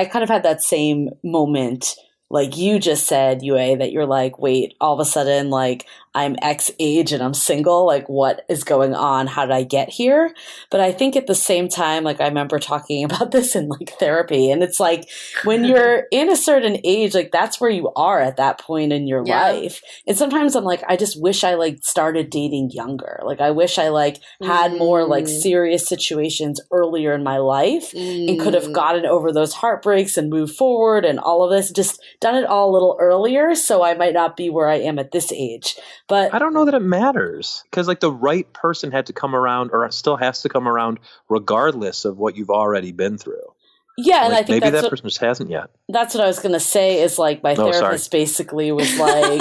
kind of had that same moment like you just said, Yue, that you're like, wait, all of a sudden, like, I'm X age and I'm single. Like, what is going on? How did I get here? But I think at the same time, like, I remember talking about this in like therapy. And it's like, when you're in a certain age, like, that's where you are at that point in your life. And sometimes I'm like, I just wish I like started dating younger. Like, I wish I like had more like serious situations earlier in my life and could have gotten over those heartbreaks and moved forward and all of this, just done it all a little earlier. So I might not be where I am at this age. But I don't know that it matters, because like the right person had to come around, or still has to come around, regardless of what you've already been through. Yeah, and like, I think maybe that person just hasn't yet. That's what I was going to say. Is like my therapist basically was like,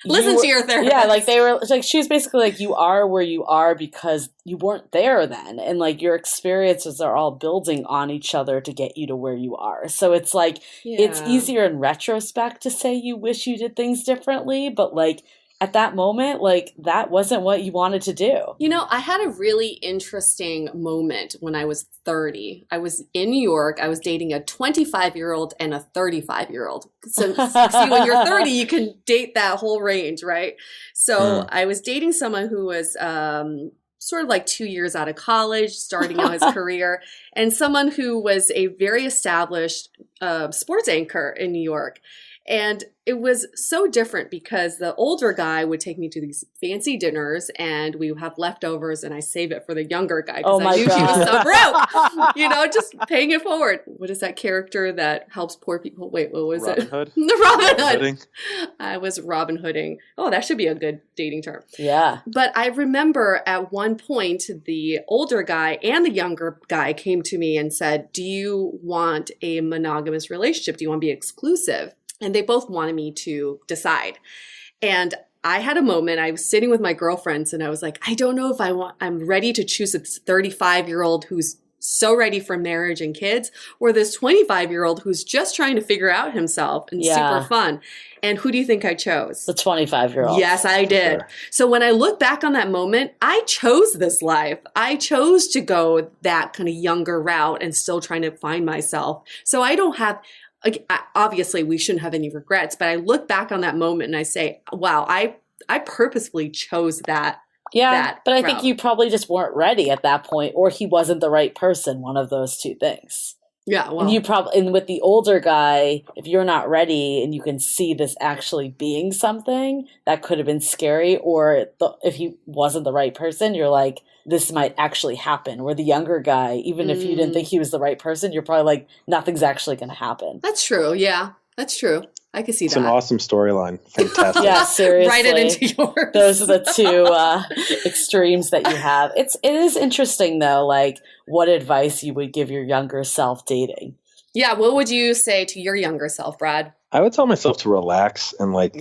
listen to your therapist. Yeah, like they were like, she was basically like, you are where you are because you weren't there then, and like your experiences are all building on each other to get you to where you are. So it's like it's easier in retrospect to say you wish you did things differently, but like at that moment, like that wasn't what you wanted to do. You know, I had a really interesting moment when I was 30. I was in New York. I was dating a 25-year-old and a 35-year-old. So see, when you're 30, you can date that whole range, right? So I was dating someone who was sort of like 2 years out of college, starting out his career, and someone who was a very established sports anchor in New York. And it was so different because the older guy would take me to these fancy dinners and we would have leftovers and I save it for the younger guy because I knew he was so broke. You know, just paying it forward. What is that character that helps poor people? Wait, what was Robin it? Hood? The Robin Hood. Hooding. I was Robin Hooding. Oh, that should be a good dating term. Yeah. But I remember at one point the older guy and the younger guy came to me and said, do you want a monogamous relationship? Do you want to be exclusive? And they both wanted me to decide. And I had a moment, I was sitting with my girlfriends and I was like, I don't know if I'm ready to choose this 35-year-old who's so ready for marriage and kids, or this 25-year-old who's just trying to figure out himself and super fun. And who do you think I chose? The 25-year-old. Yes, I did. Sure. So when I look back on that moment, I chose this life. I chose to go that kind of younger route and still trying to find myself. So I don't have... Obviously, we shouldn't have any regrets, but I look back on that moment and I say, wow, I purposefully chose that. Yeah, but I route. think you probably just weren't ready at that point, or he wasn't the right person, one of those two things. Yeah, well. And you probably, and with the older guy, if you're not ready and you can see this actually being something, that could have been scary. Or if he wasn't the right person, you're like, this might actually happen. Where the younger guy, even if you didn't think he was the right person, you're probably like, nothing's actually going to happen. That's true. Yeah, that's true. I can see that. It's an awesome storyline. Fantastic. Yeah, seriously. Write it into yours. Those are the two extremes that you have. It is interesting, though, like what advice you would give your younger self dating. Yeah, what would you say to your younger self, Brad? I would tell myself to relax and like,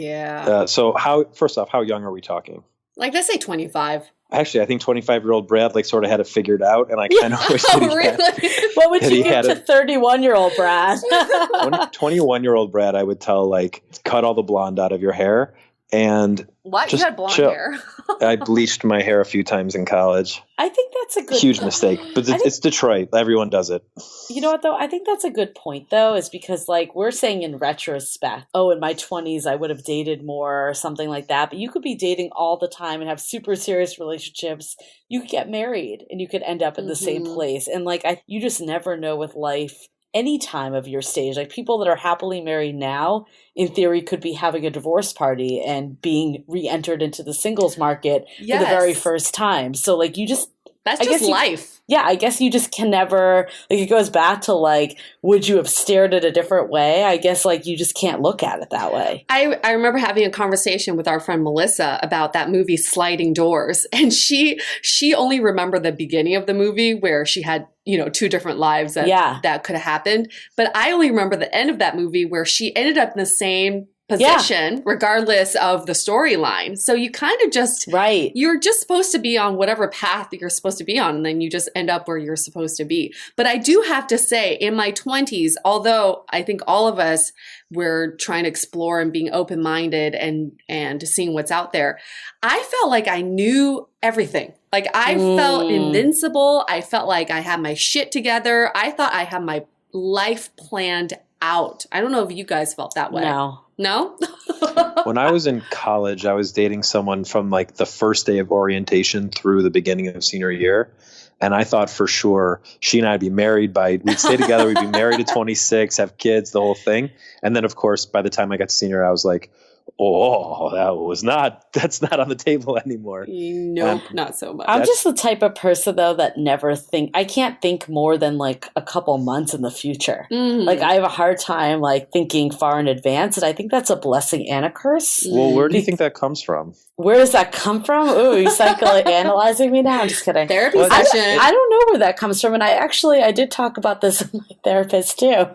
so first off, how young are we talking? Like, let's say 25. Actually, I think 25-year-old Brad like sort of had it figured out, and I kind of wish that he really? What would you give to 31-year-old Brad? 21-year-old Brad, I would tell like cut all the blonde out of your hair and what? You had blonde hair? I bleached my hair a few times in college. I think that's a good huge mistake, but it's Detroit. Everyone does it. You know what though? I think that's a good point though, is because like we're saying in retrospect, oh, in my 20s I would have dated more or something like that. But you could be dating all the time and have super serious relationships. You could get married and you could end up in the same place. And like you just never know with life any time of your stage. Like people that are happily married now, in theory, could be having a divorce party and being re-entered into the singles market for the very first time. So like you just, that's just life. I guess you just can never, like it goes back to like, would you have stared at a different way? I guess like you just can't look at it that way. I remember having a conversation with our friend Melissa about that movie Sliding Doors. And she only remembered the beginning of the movie where she had, you know, two different lives that could have happened. But I only remember the end of that movie where she ended up in the same position regardless of the storyline. So you kind of just, you're just supposed to be on whatever path that you're supposed to be on, and then you just end up where you're supposed to be. But I do have to say, in my 20s, although I think all of us were trying to explore and being open-minded and seeing what's out there, I felt like I knew everything. Like I felt invincible. I felt like I had my shit together. I thought I had my life planned out. I don't know if you guys felt that way. No? When I was in college, I was dating someone from like the first day of orientation through the beginning of senior year. And I thought for sure she and I'd be married we'd stay together, we'd be married at 26, have kids, the whole thing. And then of course, by the time I got to senior, I was like, oh, that's not on the table anymore. Nope, not so much. I'm just the type of person though that I can't think more than like a couple months in the future. Like I have a hard time like thinking far in advance, and I think that's a blessing and a curse. Well, where do you think that comes from? Where does that come from? Ooh, you're psychoanalyzing me now. I'm just kidding. Therapy session. I don't know where that comes from. And I did talk about this with my therapist too.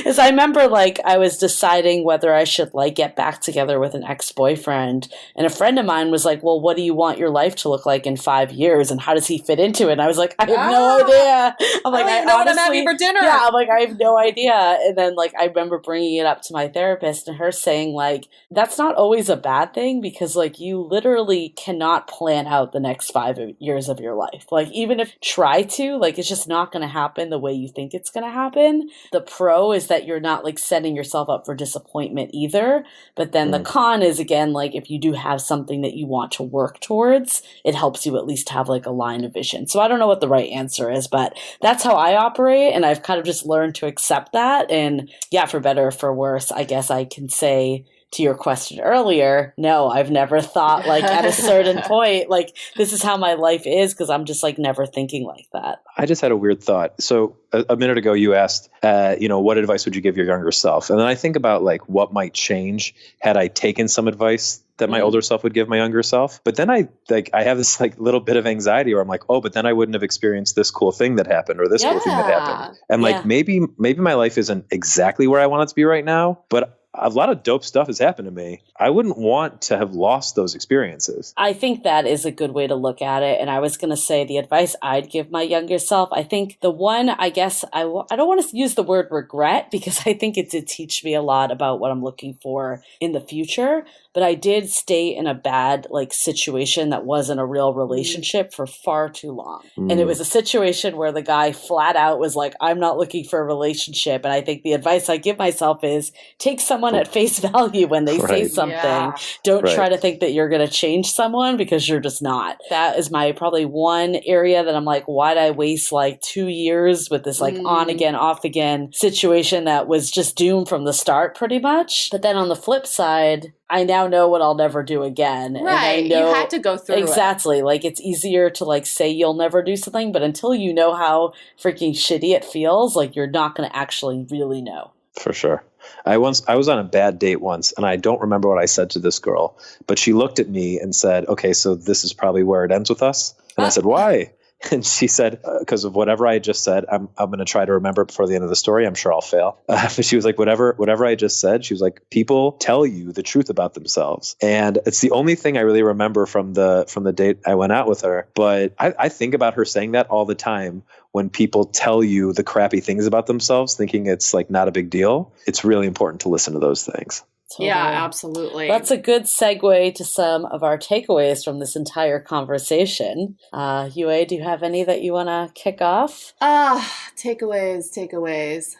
Is I remember like I was deciding whether I should like get back together with an ex-boyfriend. And a friend of mine was like, well, what do you want your life to look like in 5 years? And how does he fit into it? And I was like, I have no idea. I'm like, I know what I'm having for dinner. Yeah, I'm like, I have no idea. And then like, I remember bringing it up to my therapist and her saying like, that's not always a bad thing, because like you literally cannot plan out the next 5 years of your life. Like even if you try to, like it's just not going to happen the way you think it's going to happen. The pro is that you're not like setting yourself up for disappointment either. But then the con is, again, like if you do have something that you want to work towards, it helps you at least have like a line of vision. So I don't know what the right answer is, but that's how I operate. And I've kind of just learned to accept that. And yeah, for better or for worse, I guess I can say to your question earlier, no, I've never thought like at a certain point, like this is how my life is, because I'm just like never thinking like that. I just had a weird thought. So a minute ago you asked, what advice would you give your younger self? And then I think about like what might change had I taken some advice that my older self would give my younger self. But then I have this like little bit of anxiety where I'm like, oh, but then I wouldn't have experienced this cool thing that happened or this cool thing that happened. And like maybe my life isn't exactly where I want it to be right now, but a lot of dope stuff has happened to me. I wouldn't want to have lost those experiences. I think that is a good way to look at it. And I was going to say the advice I'd give my younger self, I think the one, I guess, I don't want to use the word regret, because I think it did teach me a lot about what I'm looking for in the future. But I did stay in a bad like situation that wasn't a real relationship for far too long. And it was a situation where the guy flat out was like, I'm not looking for a relationship. And I think the advice I give myself is take someone at face value when they say something. Yeah. Don't try to think that you're going to change someone, because you're just not. That is my probably one area that I'm like, why'd I waste like 2 years with this like on again, off again situation that was just doomed from the start pretty much. But then on the flip side, I now know what I'll never do again. Right. And I know, you had to go through it. Exactly. Like it's easier to like say you'll never do something, but until you know how freaking shitty it feels, like you're not going to actually really know. For sure. I was on a bad date once, and I don't remember what I said to this girl, but she looked at me and said, okay, so this is probably where it ends with us. And I said, why? And she said, because of whatever I just said, I'm going to try to remember it before the end of the story. I'm sure I'll fail. But she was like, whatever I just said, she was like, people tell you the truth about themselves. And it's the only thing I really remember from the date I went out with her. But I think about her saying that all the time. When people tell you the crappy things about themselves, thinking it's like not a big deal, it's really important to listen to those things. Totally. Yeah, absolutely. That's a good segue to some of our takeaways from this entire conversation. Yue, do you have any that you want to kick off? Takeaways.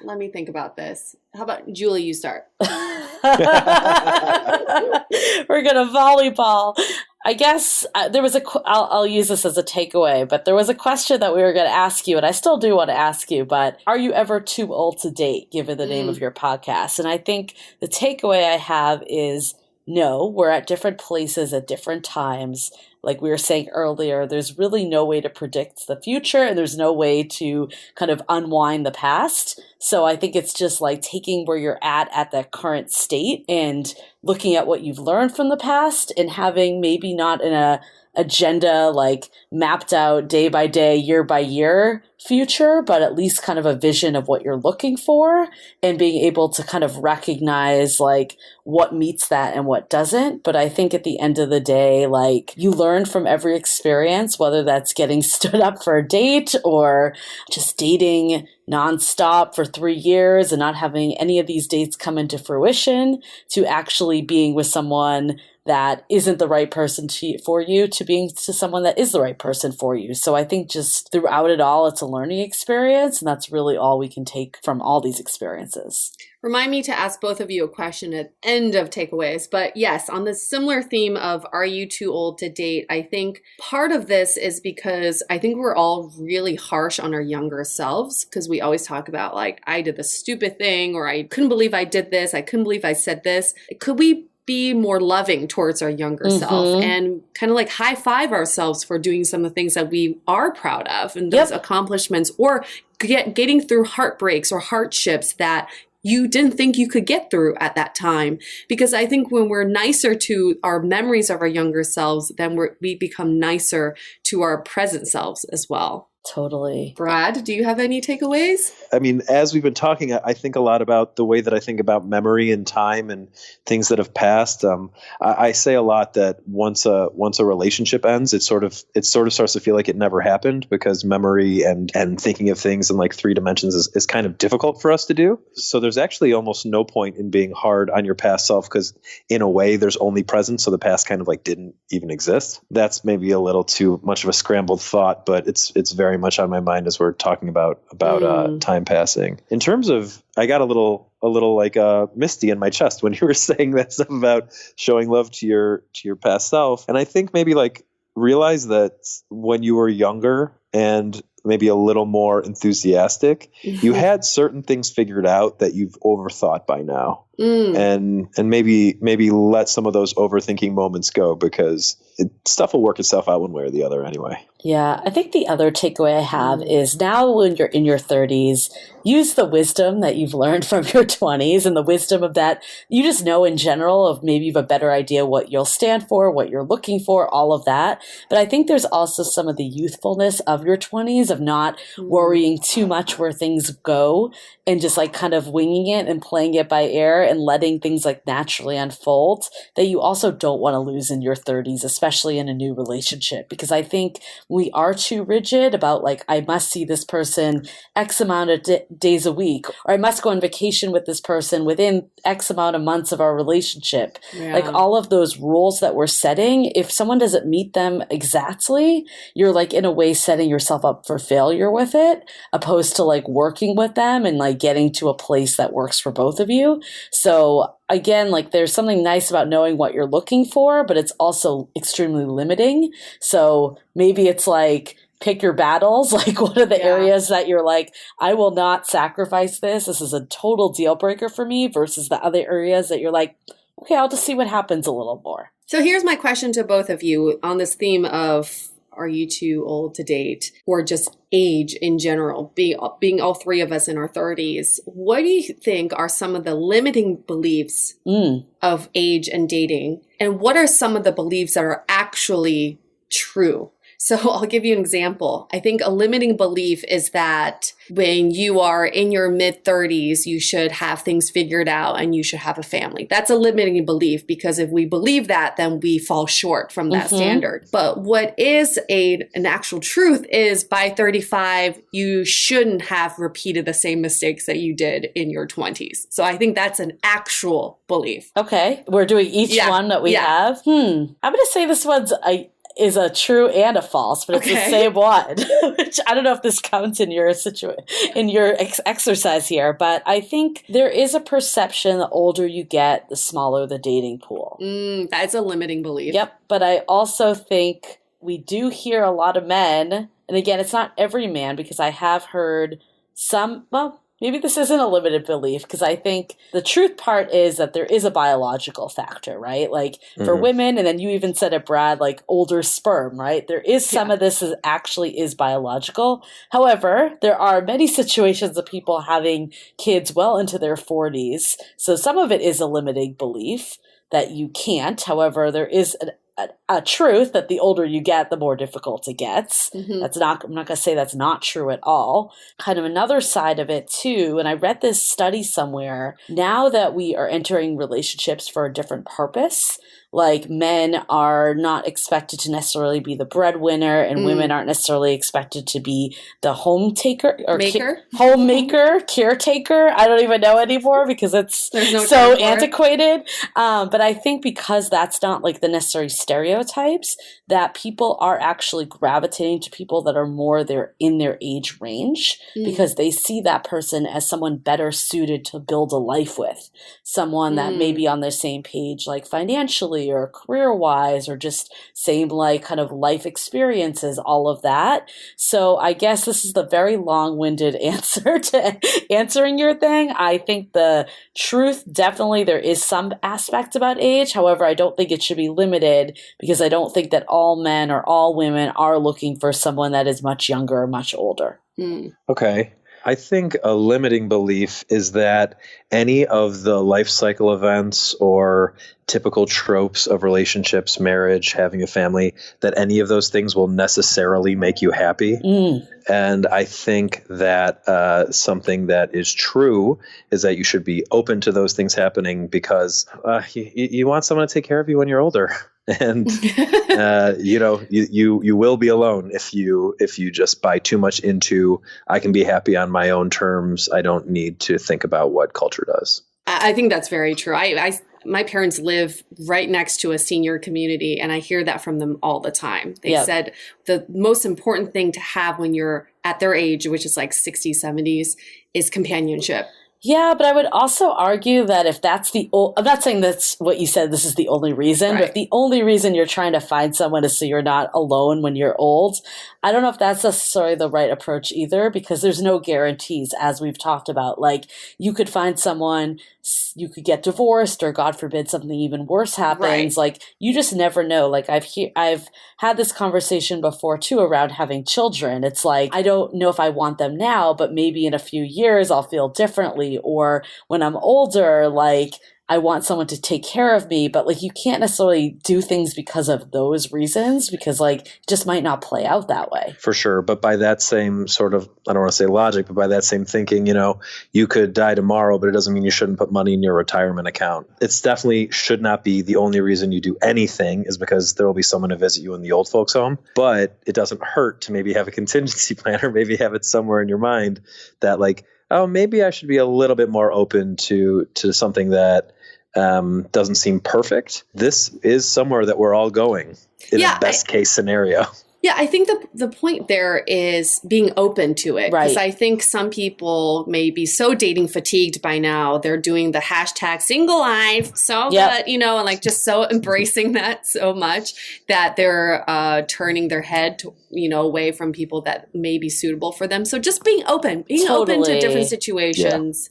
Let me think about this. How about Julie, you start? We're going to volleyball. I guess there was I'll use this as a takeaway, but there was a question that we were going to ask you, and I still do want to ask you, but are you ever too old to date, given the name of your podcast? And I think the takeaway I have is no, we're at different places at different times. Like we were saying earlier, there's really no way to predict the future, and there's no way to kind of unwind the past. So I think it's just like taking where you're at the current state and looking at what you've learned from the past and having maybe not in a agenda like mapped out day by day, year by year future, but at least kind of a vision of what you're looking for and being able to kind of recognize like what meets that and what doesn't. But I think at the end of the day, like you learn from every experience, whether that's getting stood up for a date or just dating nonstop for 3 years and not having any of these dates come into fruition, to actually being with someone that isn't the right person for you, to being to someone that is the right person for you. So I think just throughout it all, it's a learning experience, and that's really all we can take from all these experiences. Remind me to ask both of you a question at end of takeaways. But yes, on the similar theme of are you too old to date, I think part of this is because I think we're all really harsh on our younger selves, because we always talk about like, I did the stupid thing, or I couldn't believe I did this. I couldn't believe I said this. Could we be more loving towards our younger self and kind of like high five ourselves for doing some of the things that we are proud of and those accomplishments, or getting through heartbreaks or hardships that you didn't think you could get through at that time? Because I think when we're nicer to our memories of our younger selves, then we become nicer to our present selves as well. Totally. Brad, do you have any takeaways? I mean, as we've been talking, I think a lot about the way that I think about memory and time and things that have passed. I say a lot that once a relationship ends, it sort of starts to feel like it never happened, because memory and thinking of things in like 3 dimensions is kind of difficult for us to do. So there's actually almost no point in being hard on your past self, because in a way there's only present. So the past kind of like didn't even exist. That's maybe a little too much of a scrambled thought, but it's very much on my mind as we're talking about time passing. In terms of, I got a little like misty in my chest when you were saying that stuff about showing love to your past self. And I think maybe like realize that when you were younger and maybe a little more enthusiastic, you had certain things figured out that you've overthought by now. And maybe let some of those overthinking moments go, because stuff will work itself out one way or the other anyway. Yeah, I think the other takeaway I have is now when you're in your 30s, use the wisdom that you've learned from your 20s and the wisdom of that you just know in general, of maybe you have a better idea what you'll stand for, what you're looking for, all of that. But I think there's also some of the youthfulness of your 20s of not worrying too much where things go and just like kind of winging it and playing it by ear and letting things like naturally unfold, that you also don't want to lose in your 30s, especially in a new relationship. Because I think we are too rigid about like, I must see this person X amount of days a week, or I must go on vacation with this person within X amount of months of our relationship. Yeah. Like all of those rules that we're setting, if someone doesn't meet them exactly, you're like in a way setting yourself up for failure with it, opposed to like working with them and like getting to a place that works for both of you. So again, like there's something nice about knowing what you're looking for, but it's also extremely limiting. So maybe it's like, pick your battles. Like, what are the areas that you're like, I will not sacrifice this. This is a total deal breaker for me, versus the other areas that you're like, okay, I'll just see what happens a little more. So here's my question to both of you on this theme of, are you too old to date, or just age in general, being all 3 of us in our 30s. What do you think are some of the limiting beliefs of age and dating? And what are some of the beliefs that are actually true? So I'll give you an example. I think a limiting belief is that when you are in your mid-30s, you should have things figured out and you should have a family. That's a limiting belief, because if we believe that, then we fall short from that standard. But what is an actual truth is by 35, you shouldn't have repeated the same mistakes that you did in your 20s. So I think that's an actual belief. Okay. We're doing each one that we have. I'm going to say this one's is a true and a false, but it's the same one. Which I don't know if this counts in your exercise here, but I think there is a perception the older you get, the smaller the dating pool. That's a limiting belief. Yep, but I also think we do hear a lot of men, and again, it's not every man, because I have heard some, well, maybe this isn't a limited belief, because I think the truth part is that there is a biological factor, right? Like for women, and then you even said it, Brad, like older sperm, right? There is some of this is actually is biological. However, there are many situations of people having kids well into their 40s. So some of it is a limiting belief that you can't. However, there is a truth that the older you get, the more difficult it gets. That's not, I'm not going to say that's not true at all. Kind of another side of it too, and I read this study somewhere, now that we are entering relationships for a different purpose, like men are not expected to necessarily be the breadwinner, and women aren't necessarily expected to be the homemaker or homemaker, caretaker. I don't even know anymore because it's so antiquated. But I think because that's not like the necessary stereotypes, that people are actually gravitating to people that are more in their age range because they see that person as someone better suited to build a life with, someone that may be on the same page, like financially or career-wise, or just same like kind of life experiences, all of that. So I guess this is the very long-winded answer to answering your thing. I think the truth, definitely there is some aspect about age. However, I don't think it should be limited, because I don't think that all men or all women are looking for someone that is much younger or much older. Okay. I think a limiting belief is that any of the life cycle events or typical tropes of relationships, marriage, having a family, that any of those things will necessarily make you happy. And I think that something that is true is that you should be open to those things happening, because you want someone to take care of you when you're older. And you will be alone if you just buy too much into, I can be happy on my own terms, I don't need to think about what culture does. I think that's very true. My parents live right next to a senior community, and I hear that from them all the time. They said the most important thing to have when you're at their age, which is like 60s, 70s, is companionship. Yeah, but I would also argue that if that's I'm not saying that's what you said, this is the only reason, but if the only reason you're trying to find someone is so you're not alone when you're old, I don't know if that's necessarily the right approach either, because there's no guarantees, as we've talked about. Like, you could find someone, you could get divorced, or God forbid something even worse happens. Like, you just never know. Like, I've had this conversation before too around having children. It's like, I don't know if I want them now, but maybe in a few years I'll feel differently. Or when I'm older, like, I want someone to take care of me, but like, you can't necessarily do things because of those reasons, because like, it just might not play out that way. For sure. But by that same sort of, I don't want to say logic, but by that same thinking, you could die tomorrow, but it doesn't mean you shouldn't put money in your retirement account. It's definitely should not be the only reason you do anything is because there will be someone to visit you in the old folks home. But it doesn't hurt to maybe have a contingency plan, or maybe have it somewhere in your mind that like, oh, maybe I should be a little bit more open to something that doesn't seem perfect. This is somewhere that we're all going in a best case scenario. Yeah, I think the point there is being open to it. Because I think some people may be so dating fatigued by now. They're doing the hashtag single life so good, and like just so embracing that so much that they're turning their head to, away from people that may be suitable for them. So just being open to different situations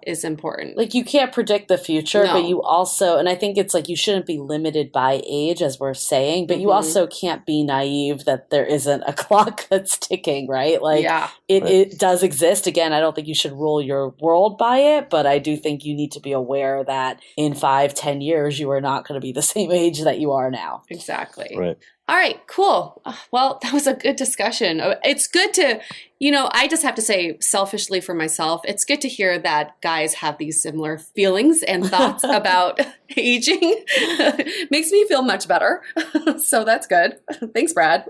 is important. Like, you can't predict the future, but you also, and I think it's like, you shouldn't be limited by age, as we're saying, but you also can't be naive that there isn't a clock that's ticking, right? Like, it does exist. Again, I don't think you should rule your world by it, but I do think you need to be aware that in 5-10 years, you are not going to be the same age that you are now. Exactly. Right. All right, cool. Well, that was a good discussion. It's good to, I just have to say selfishly for myself, it's good to hear that guys have these similar feelings and thoughts about aging. Makes me feel much better. So that's good. Thanks, Brad.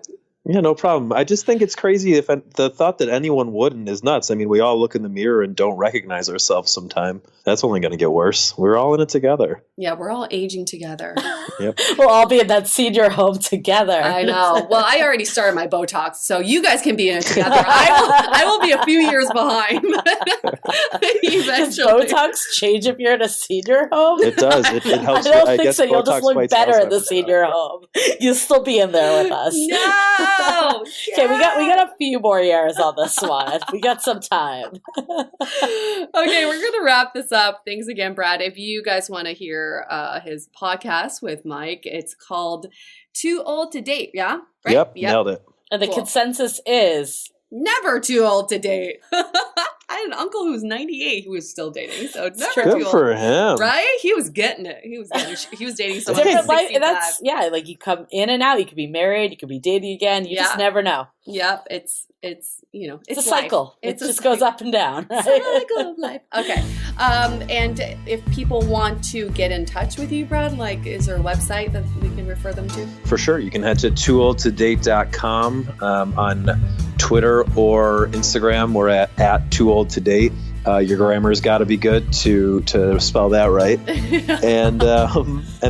Yeah, no problem. I just think it's crazy if the thought that anyone wouldn't is nuts. I mean, we all look in the mirror and don't recognize ourselves sometime. That's only going to get worse. We're all in it together. Yeah, we're all aging together. Yep. We'll all be in that senior home together. I know. Well, I already started my Botox, so you guys can be in it together. I will be a few years behind. Does Botox change if you're in a senior home? It does. It helps. I don't think guess so. You'll just Botox look better in the senior home. You'll still be in there with us. No. Okay, we got a few more years on this one. We got some time. Okay, we're gonna wrap this up. Thanks again, Brad. If you guys want to hear his podcast with Mike, it's called Too Old to Date. Yeah, right? Yep. Nailed it. And the consensus is never too old to date. I had an uncle who was 98 who was still dating, so it's never Good too for old. him. Right? He was getting it. He was dating someone who's different life. 65. That's like you come in and out. You could be married. You could be dating again. You just never know. Yep. It's It's a life. cycle. It just goes up and down. Right? Cycle of life. Okay. And if people want to get in touch with you, Brad, is there a website that we can refer them to? For sure. You can head to toooldtodate.com on Twitter or Instagram. We're at toooldtodate. Your grammar's got to be good to spell that right. And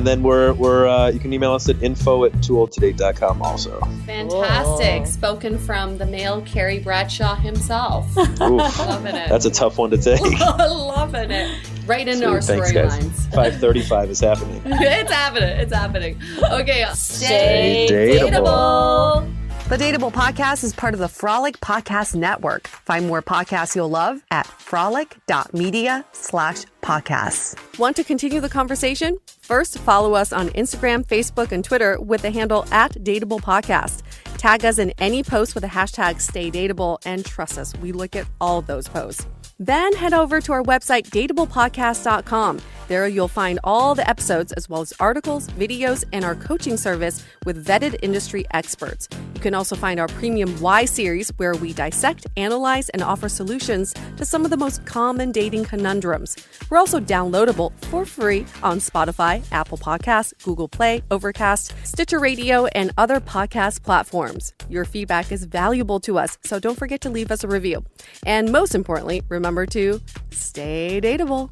then we're you can email us at info@toooldtodate.com also. Fantastic. Whoa. Spoken from the male Carrie Bradshaw himself. Oof, loving it. That's a tough one to take. Loving it. Right into our storylines. 5:35 is happening. It's happening. It's happening. Okay. Stay dateable. The Dateable Podcast is part of the Frolic Podcast Network. Find more podcasts you'll love at frolic.media/podcasts. Want to continue the conversation? First, follow us on Instagram, Facebook, and Twitter with the handle @Dateable Podcast. Tag us in any post with the hashtag StayDateable, and trust us, we look at all of those posts. Then head over to our website, dateablepodcast.com. There you'll find all the episodes as well as articles, videos, and our coaching service with vetted industry experts. You can also find our premium Why series where we dissect, analyze, and offer solutions to some of the most common dating conundrums. We're also downloadable for free on Spotify, Apple Podcasts, Google Play, Overcast, Stitcher Radio, and other podcast platforms. Your feedback is valuable to us, so don't forget to leave us a review. And most importantly, remember to stay dateable.